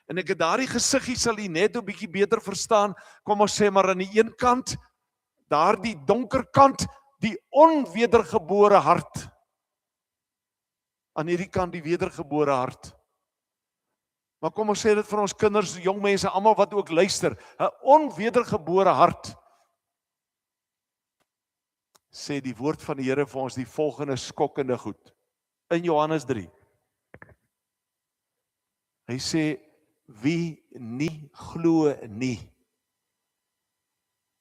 En ek het daardie gesiggie sal jy net 'n bietjie beter verstaan, kom ons sê maar aan die een kant, daardie donker kant, die onwedergebore hart. aan hierdie kant die wedergebore hart. Maar kom ons sê dit vir ons kinders, jong mense, almal wat ook luister, 'n onwedergebore hart. Sê die woord van die Here vir ons die volgende skokkende goed. In Johannes 3. Hy sê, wie nie glo nie,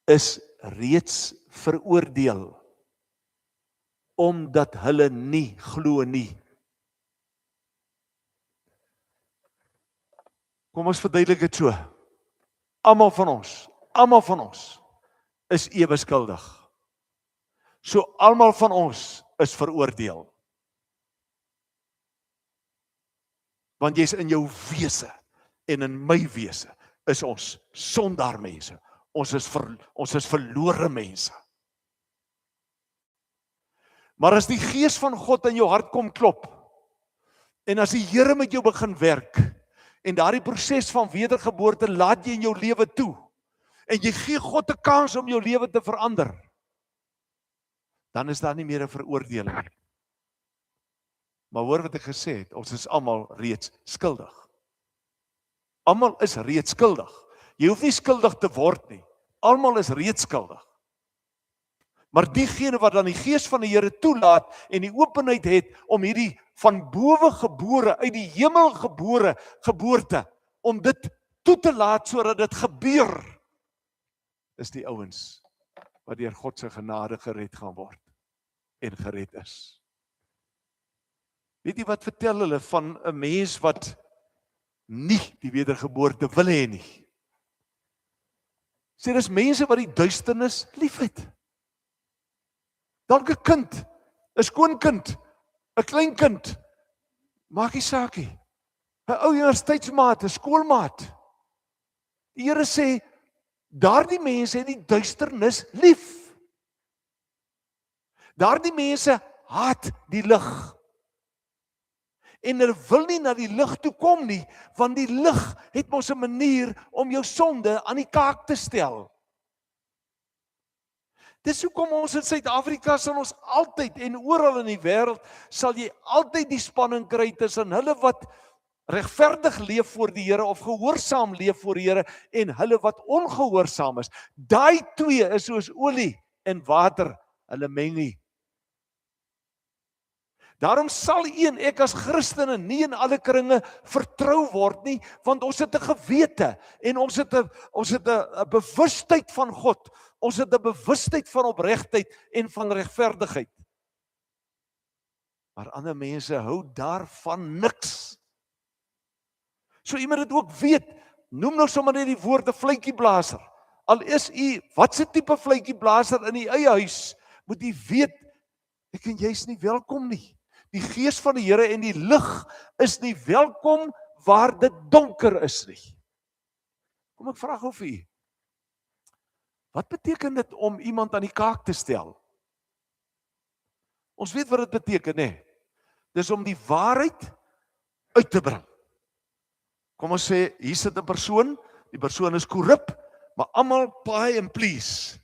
is reeds veroordeel, omdat hulle nie glo nie. Kom ons verduidelik dit so. Almal van ons is ewe skuldig. So almal van ons is veroordeel. Want jy's in jou wese en in my wese is ons sondaarmense. Ons is verlore mense. Maar as die Gees van God in jou hart kom klop, en as die Here met jou begin werk, en daardie proses van wedergeboorte laat jy in jou lewe toe, en jy gee God 'n kans om jou lewe te verander, dan is daar nie meer 'n veroordeling nie. Maar hoor wat ek gesê het, ons is almal reeds skuldig. Almal is reeds skuldig. Jy hoef nie skuldig te word nie. Almal is reeds skuldig. Maar diegene wat dan die Gees van die Here toelaat en die openheid het om hierdie van bowe gebore, uit die hemel gebore geboorte, om dit toe te laat sodat dit gebeur, is die ouens wat deur God se genade gered gaan word en gered is. Weet jy wat vertel hulle van 'n mens wat nie die wedergeboorte wil hê nie? Sê dis mense wat die duisternis liefhet. Dalk 'n kind, 'n skoonkind, 'n kleinkind, maak nie saak nie. 'n ou universiteitsmaat, 'n skoolmaat. Die Here sê, daardie mense het die duisternis lief. Daardie mense haat die lig. En hulle wil nie na die lig toe kom nie, want die lig het mos 'n manier om jou sonde aan die kaak te stel. Dis hoekom ons in Suid-Afrika sal ons altyd en oral in die wêreld sal jy altyd die spanning kry tussen hulle wat regverdig leef voor die Here of gehoorsaam leef voor die Here en hulle wat ongehoorsaam is. Daai twee is soos olie en water, hulle meng nie. Daarom sal ek as Christene nie in alle kringe vertrou word nie, want ons het 'n gewete en ons het 'n bewustheid van God. Ons het 'n bewustheid van opregtheid en van regverdigheid. Maar ander mense hou daarvan niks. So jy moet dit ook weet. Noem nou sommer net die woord 'n vletjieblaser. Al is u watse tipe vletjieblaser in u eie huis, moet u weet ek en jy is nie welkom nie. Die Gees van die Here en die lig is nie welkom waar dit donker is nie. Kom ek vra gou vir u. Wat beteken dit om iemand aan die kaak te stel? Ons weet wat dit beteken, hè? Dis om die waarheid uit te bring. Kom ons sê, hier sit 'n persoon, die persoon is korrup, maar almal pie and please.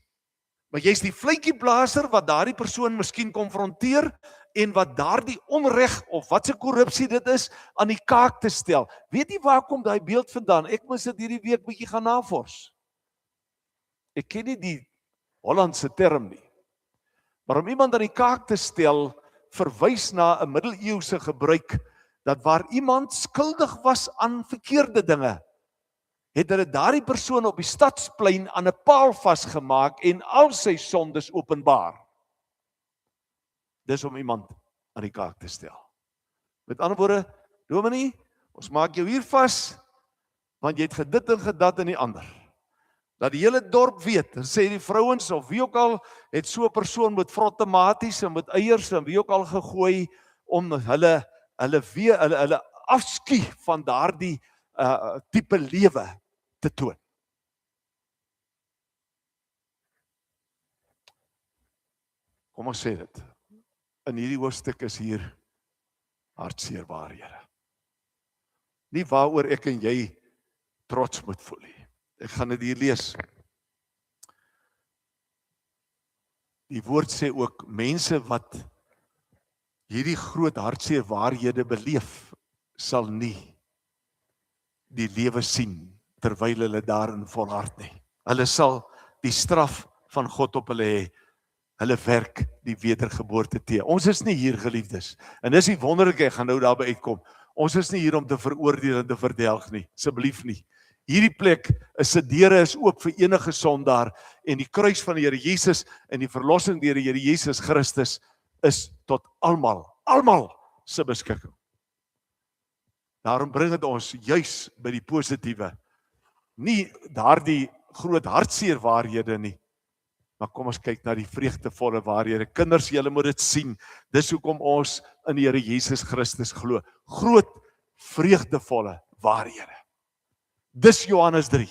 Maar jy's die vletjieblaser wat daardie persoon miskien konfronteer en wat daardie onreg of wat se korrupsie dit is aan die kaak te stel. Weet jy waar kom daai beeld vandaan? Ek moes dit hierdie week bietjie gaan navors. Ek ken nie die Hollandse term nie. Maar om iemand aan die kaak te stel, verwys na 'n middeleeuse gebruik, dat waar iemand skuldig was aan verkeerde dinge, het hulle daardie persoon op die stadsplein aan 'n paal vasgemaak en al sy sondes openbaar. Dis om iemand aan die kaak te stel. Met ander woorde, dominee, ons maak jou hier vas, want jy het gedit en gedat in die ander. Dat die hele dorp weet, en sê die vrouens of wie ook al, het so 'n persoon met vrot tomaties en met eiers en wie ook al gegooi, om hulle afskie van daardie tipe lewe te toon. Kom ons sê dit. In hierdie hoofstuk is hier hartseer waarhede. Nie waaroor ek en jy trots moet voel nie. Ek gaan dit hier lees. Die woord sê ook mense wat hierdie groot hartseer waarhede beleef, sal nie die lewe sien terwyl hulle daarin volhard nie. Hulle sal die straf van God op hulle hê. Hulle werk die wedergeboorte te. Ons is nie hier, geliefdes. En dis die wonderlike, ek gaan nou daarby uitkom. Ons is nie hier om te veroordeel en te verdelg nie, asseblief nie. Hierdie plek is se deure is oop vir enige sondaar en die kruis van die Here Jesus en die verlossing deur die Here Jesus Christus is tot almal se beskikking. Daarom bring dit ons juis by die positiewe. Nie daardie groot hartseer waarhede nie. Maar kom ons kyk na die vreugdevolle waarhede. Kinders, julle moet dit sien. Dis hoekom ons in die Here Jesus Christus glo. Groot vreugdevolle waarhede. Dis Johannes 3.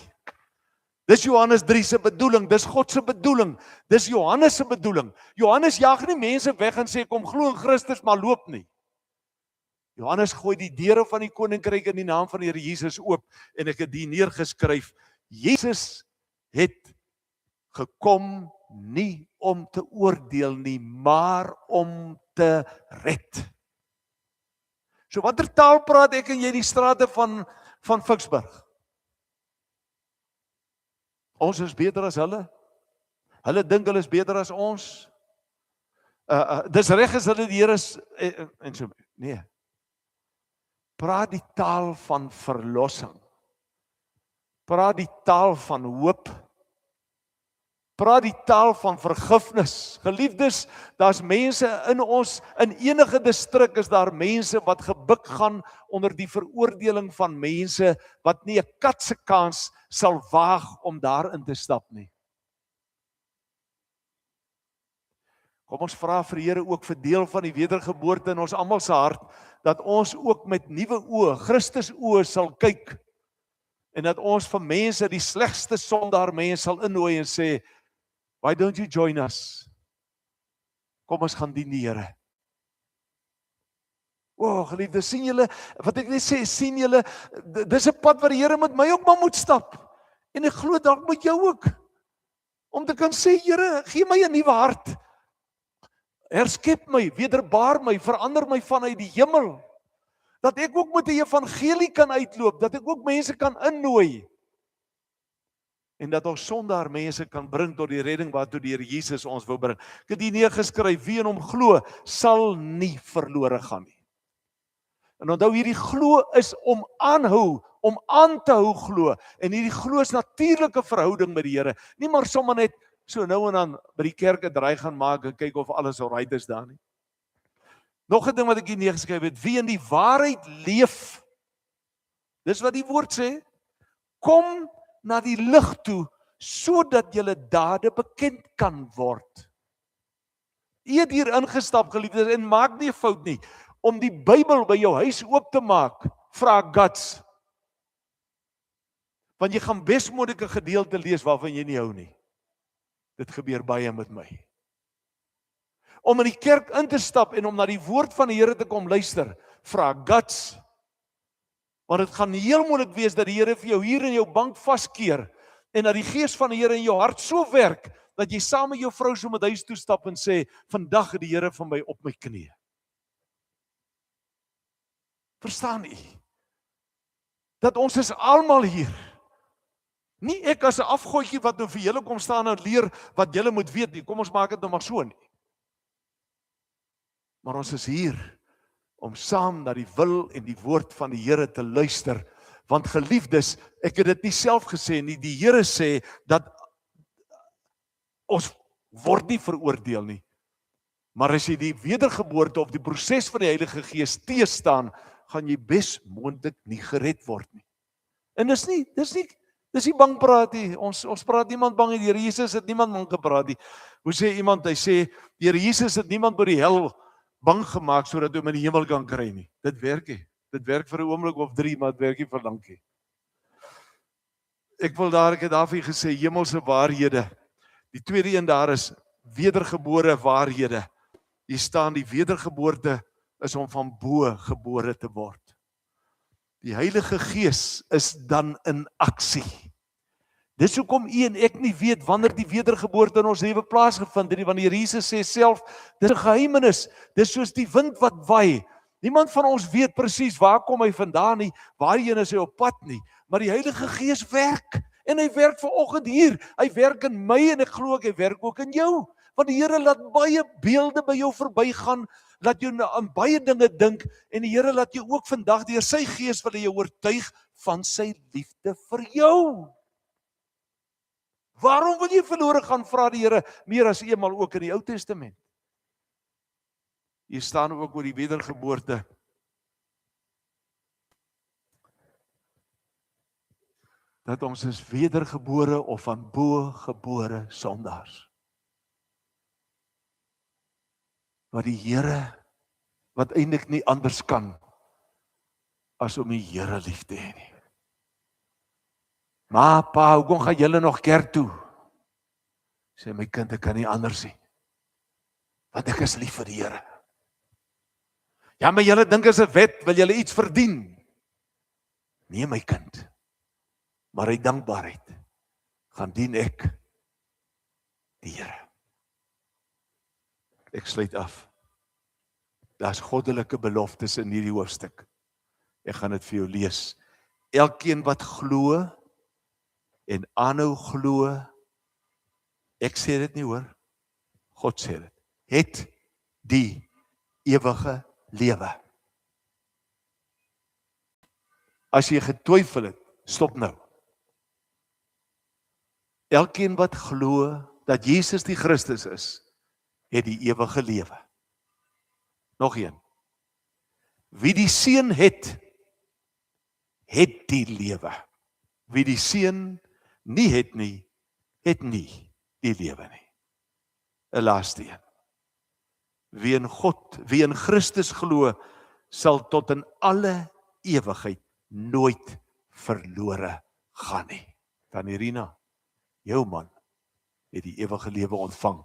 Dis Johannes 3 se bedoeling, dis God se bedoeling. Dis Johannes se bedoeling. Johannes jaag nie mense weg en sê kom glo in Christus maar loop nie. Johannes gooi die deure van die koninkryk in die naam van die Here Jesus oop en ek het die neergeskryf. Jesus het gekom nie om te oordeel nie, maar om te red. So watter taal praat ek en jy die strate van Ficksburg? Ons is beter as hulle. Hulle dink hulle is beter as ons. Dis reg as hulle die Here is en so. Nee. Praat die taal van verlossing. Praat die taal van hoop. Praat die taal van vergifnis. Geliefdes, daar's mense in ons, in enige distrik is daar mense wat gebuk gaan onder die veroordeling van mense wat nie 'n kat se kans sal waag om daarin te stap nie. Kom ons vra vir die Here ook vir deel van die wedergeboorte in ons almal se hart, dat ons ook met nuwe oë, Christus oë sal kyk, en dat ons vir mense, die slegste sondaar mense sal innooi en sê, why don't you join us? Kom ons gaan dien die Here. O, geliefde, sien julle, wat ek net sê, sien julle, dis 'n pad wat die Here met my ook maar moet stap. En ek glo dalk met jou ook. Om te kan sê, Here, gee my 'n nuwe hart. Herskep my, wederbaar my, verander my vanuit die hemel. Dat ek ook met die evangelie kan uitloop, dat ek ook mense kan innooi. En dat ons sondaar mense kan bring tot die redding waartoe die Here Jesus ons wil bring. Ek het hier neergeskryf, wie in hom glo, sal nie verlore gaan nie. En onthou, hierdie glo is om aan te hou glo. En hierdie glo is natuurlike verhouding met die Here. Nie maar sommer net so nou en dan by die kerk 'n draai gaan maak en kyk of alles alright is daar nie. Nog 'n ding wat ek hier neergeskryf het, wie in die waarheid leef, dis wat die woord sê, kom na die lig toe, sodat julle dade bekend kan word. U het hier ingestap, geliefdes, en maak nie 'n fout nie, om die Bybel by jou huis oop te maak, vra guts. Want jy gaan besmoedige gedeelte lees waarvan jy nie hou nie. Dit gebeur baie met my. Om in die kerk in te stap en om na die woord van die Here te kom luister, vra guts. Want dit gaan heel moeilik wees dat die Here vir jou hier in jou bank vaskeer en dat die gees van die Here in jou hart so werk dat jy saam met jou vrou so met huis toe stap en sê, vandag het die Here van my op my knieë. Verstaan u? Dat ons is almal hier. Nie ek as 'n afgoetjie wat nou vir julle kom staan en leer wat julle moet weet nie. Kom ons maak dit nou maar so nie. Maar ons is hier om saam na die wil en die woord van die Here te luister. Want geliefdes, ek het dit nie self gesê nie. Die Here sê dat ons word nie veroordeel nie. Maar as jy die wedergeboorte of die proses van die Heilige Gees teestaan, gaan jy besmoontlik nie gered word nie. En dis nie bang praat nie. Ons praat niemand bang nie. Die Here Jesus het niemand bang gepraat nie. Hoe sê iemand, hy sê, die Here Jesus het niemand by die hel bang gemaak sodat hy hom in die hemel kan kry nie. Dit werk nie. Dit werk vir 'n oomblik of 3, maar dit werk nie vir lank nie. Ek het daarvoor gesê, hemelse waarhede. Die tweede een daar is wedergebore waarhede. Hier staan die wedergeboorte is om van bo gebore te word. Die Heilige Gees is dan in aksie. Dis hoekom u en ek nie weet wanneer die wedergeboorte in ons lewe plaasgevind het nie, wanneer Jesus sê self, dis 'n geheimenis, dis soos die wind wat waai. Niemand van ons weet presies waar kom hy vandaan nie, waarheen is hy op pad nie, maar die Heilige Gees werk, en hy werk vanoggend hier, hy werk in my en ek glo hy werk ook in jou, want die Here laat baie beelde by jou verbygaan, laat jou aan baie dinge dink, en die Here laat jou ook vandag deur sy Gees wil hy jou oortuig van sy liefde vir jou. Waarom wil jy verlore gaan, vra die Here meer as eenmal ook in die Ou Testament? Hier staan ook oor die wedergeboorte. Dat ons is wedergebore of van bo gebore sondaars. Wat die Here, wat eintlik nie anders kan as om die Here lief te hê nie. Maar pa, hoekom gaan julle nog kerk toe? Sê my kind, ek kan nie anders nie. Want ek is lief vir die Here. Ja, maar julle dink is 'n wet, wil julle iets verdien? Nee my kind. Maar uit dankbaarheid gaan dien ek die Here. Ek sluit af. Daar's goddelike beloftes in hierdie hoofstuk. Ek gaan dit vir jou lees. Elkeen wat glo en aanhou glo, ek sê dit nie hoor, God sê dit, het die ewige lewe. As jy getwyfel het, stop nou. Elkeen wat glo dat Jesus die Christus is, het die ewige lewe. Nog een. Wie die Seun het, het die lewe. Wie die Seun nie het nie, het nie die lewe nie. 'n Laaste een. Wie in Christus glo, sal tot in alle ewigheid nooit verlore gaan nie. Tannie Rina, jou man, het die ewige lewe ontvang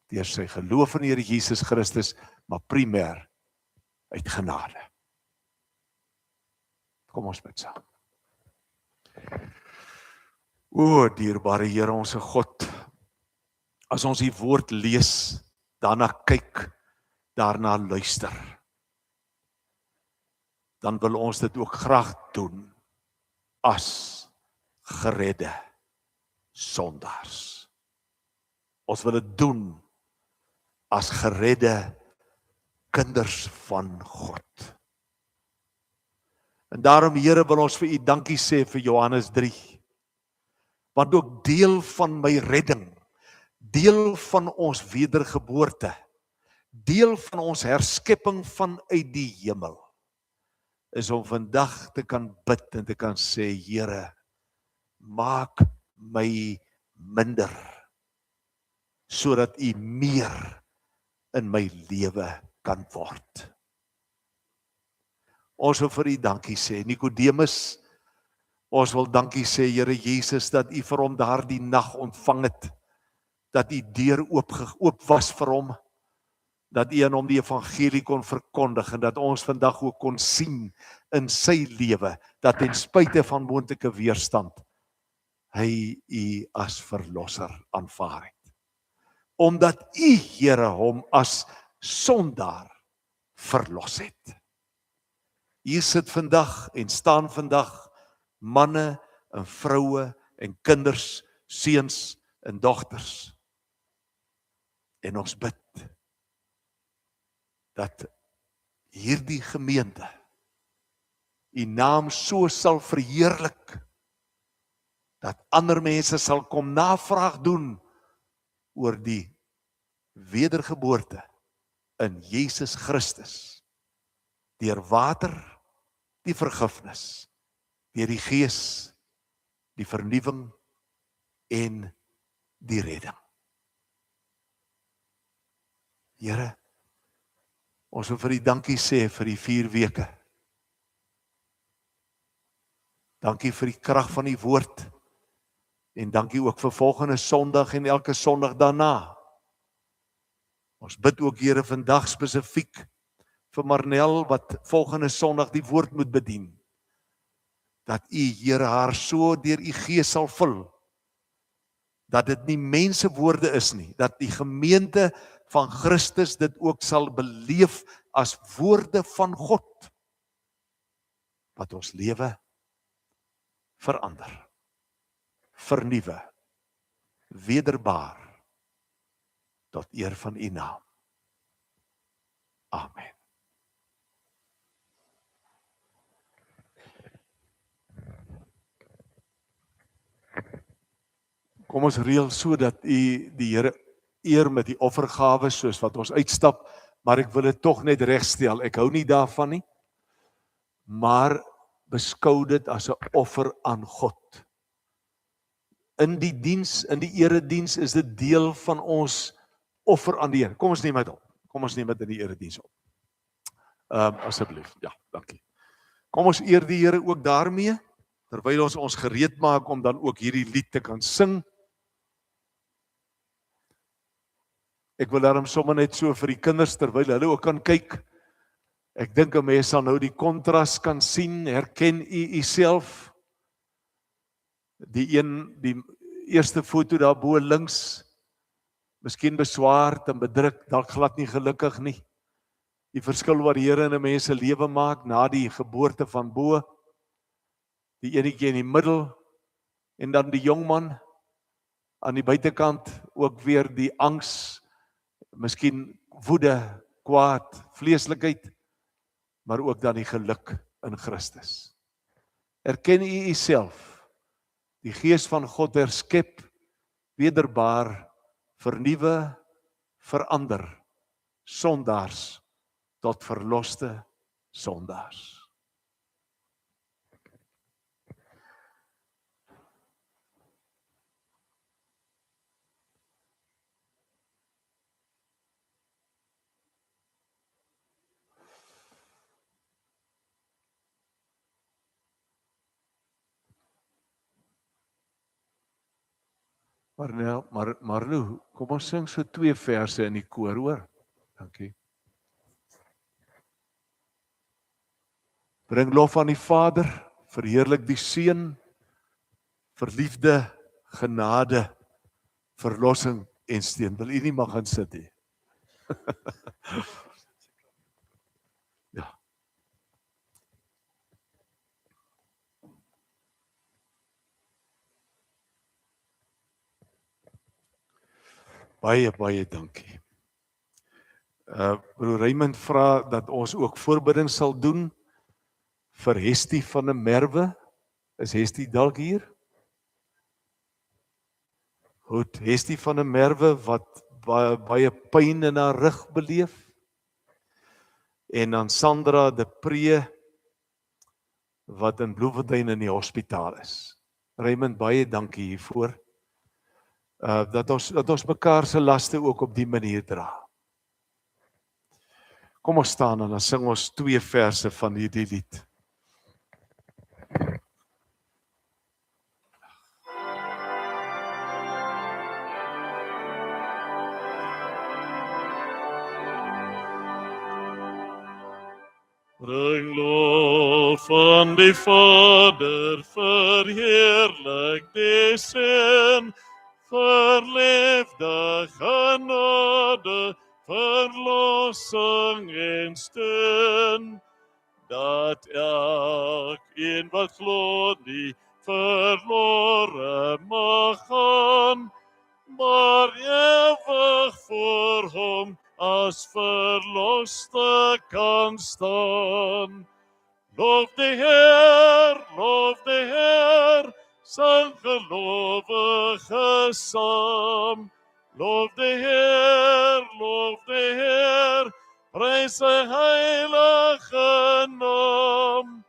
deur sy geloof in die Here Jesus Christus, maar primêr uit genade. Kom ons bid saam. O, dierbare Here, ons God, as ons die woord lees, daarna kyk, daarna luister, dan wil ons dit ook graag doen as geredde sondaars. Ons wil dit doen as geredde kinders van God. En daarom, Here, wil ons vir U dankie sê vir Johannes 3, want ook deel van my redding, deel van ons wedergeboorte, deel van ons herskepping vanuit die hemel, is om vandag te kan bid en te kan sê, Here, maak my minder, sodat U meer in my lewe kan word. Ons wil vir U dankie sê, Nikodemus, ons wil dankie sê, Here Jesus, dat U vir hom daardie nag ontvang het, dat U deur oop was vir hom, dat U aan hom die evangelie kon verkondig, en dat ons vandag ook kon sien in sy lewe, dat ten spyte van moontlike weerstand, hy U as verlosser aanvaar het. Omdat U, Here, hom as sondaar verlos het. Hier sit vandag en staan vandag manne en vroue en kinders, seuns en dogters. En ons bid dat hierdie gemeente U naam so sal verheerlik, dat ander mense sal kom navraag doen oor die wedergeboorte in Jesus Christus, deur water, die vergifnis, deur die Gees, die vernuwing en die redding. Here, ons wil vir U dankie sê vir die 4 weke. Dankie vir die krag van die woord, en dankie ook vir volgende Sondag en elke Sondag daarna. Ons bid ook, Here, vandag spesifiek vir Marnel, wat volgende Sondag die woord moet bedien, dat U, Here, haar so deur U Gees sal vul, dat dit nie mensewoorde is nie, dat die gemeente van Christus dit ook sal beleef as woorde van God, wat ons lewe verander, vernuwe, wederbaar, tot eer van U naam. Amen. Kom ons reël so dat U die Here eer met die offergawe soos wat ons uitstap, maar ek wil dit tog net regstel. Ek hou nie daarvan nie, maar beskou dit as 'n offer aan God. In die diens, in die erediens is dit deel van ons offer aan die Here. Kom ons neem dit op. Kom ons neem dit in die erediens op. Asseblief. Ja, dankie. Kom ons eer die Here ook daarmee, terwyl ons gereed maak om dan ook hierdie lied te kan sing. Ek wil daarom sommer net so vir die kinders, terwyl hulle ook kan kyk. Ek dink 'n mens sal nou die kontras kan sien, herken u self. Die eerste foto daar bo links, miskien beswaard en bedruk, dalk glad nie gelukkig nie. Die verskil wat die Here in 'n mens se lewe maak na die geboorte van bo. Die enetjie in die middel en dan die jong man aan die buitekant, ook weer die angs, miskien woede, kwaad, vleeslikheid, maar ook dan die geluk in Christus. Erken u self, die Gees van God herskep, wederbaar, vernuwe, verander, sondaars tot verloste sondaars. Marlou, kom ons sing so 2 verse in die koor, hoor. Dankie. Bring lof aan die Vader, verheerlik die Seun, verliefde, genade, verlossing en steun. Wil u nie mag gaan sit nie? Ja. Baie dankie. Broer Raymond vra dat ons ook voorbidding sal doen vir Hestie van 'n Merwe. Is Hestie dalk hier? Goed, Hestie van 'n Merwe wat baie pyn in haar rug beleef. En dan Sandra de Pre wat in Bloemfontein in die hospitaal is. Raymond, baie dankie hiervoor. Dat ons mekaar se laste ook op die manier dra. Kom ons staan en dan sing ons 2 verse van hierdie lied. Bring lof aan die Vader, verheerlik die Seun, verliefde genade, verlossing en steun, dat elkeen wat glo nie verlore mag gaan, maar ewig voor hom as verloste kan staan. Loof die Heer, sang gelowige saam. Loof die Heer, prys sy heilige naam.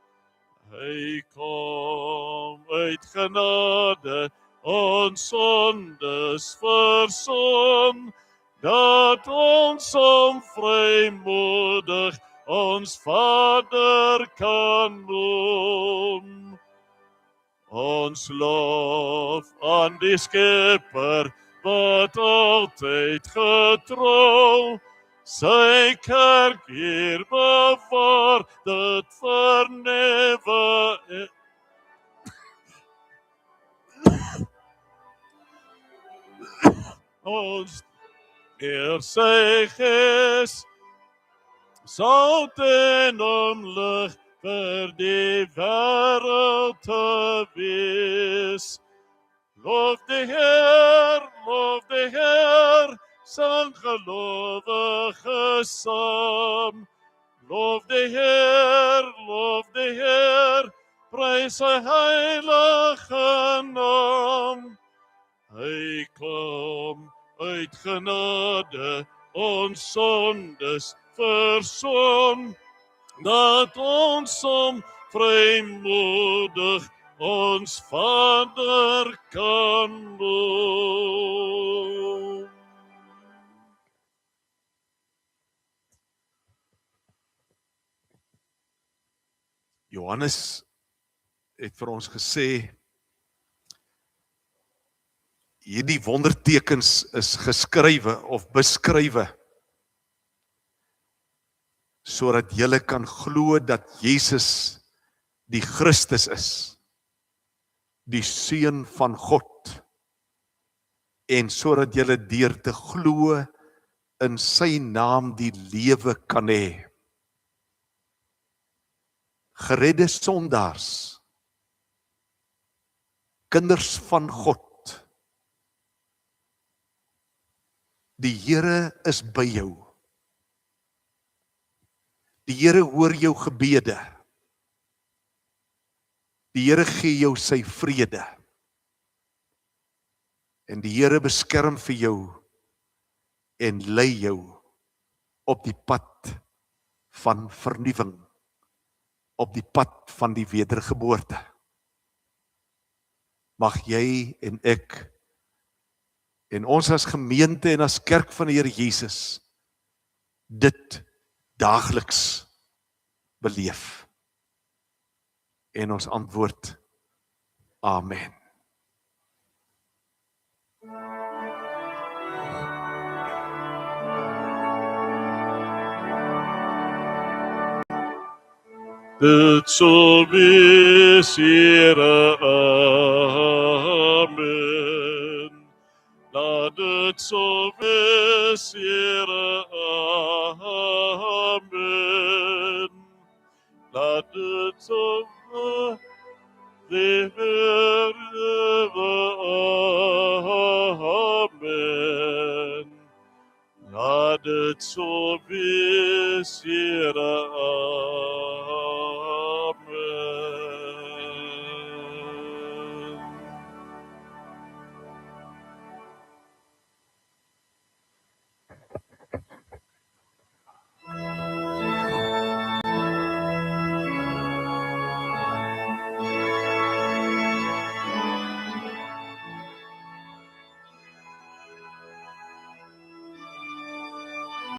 Hy kom uit genade, ons sondes verson, dat ons hom vrymoedig ons Vader kan noem. Ons lof aan die Skepper, wat altyd getrou, sy kerk hier bewaar, dit vernuwe ons deur sy gees sout en om lig vir die wêreld te wees. Loof die Heer, sang gelowiges saam. Loof die Heer, prys sy heilige naam. Hy kom uit genade, ons sondes versoen, dat ons som vrymoedig ons Vader kan noem. Johannes het vir ons gesê, hierdie wondertekens is geskrywe of beskrywe sodat julle kan glo dat Jesus die Christus is, die Seun van God, en sodat julle deur te glo in sy naam die lewe kan hê. Geredde sondaars, kinders van God, die Here is by jou. Die Here hoor jou gebede. Die Here gee jou sy vrede. En die Here beskerm vir jou en lei jou op die pad van vernuwing, op die pad van die wedergeboorte. Mag jy en ek en ons as gemeente en as kerk van die Here Jesus dit daagliks beleef. En ons antwoord, Amen. Dit sal wees, Here, Amen. Laat dit sal wees, Here, Amen. Laat dit sal wees, Here, Amen. Laat dit sal wees, Here, Amen.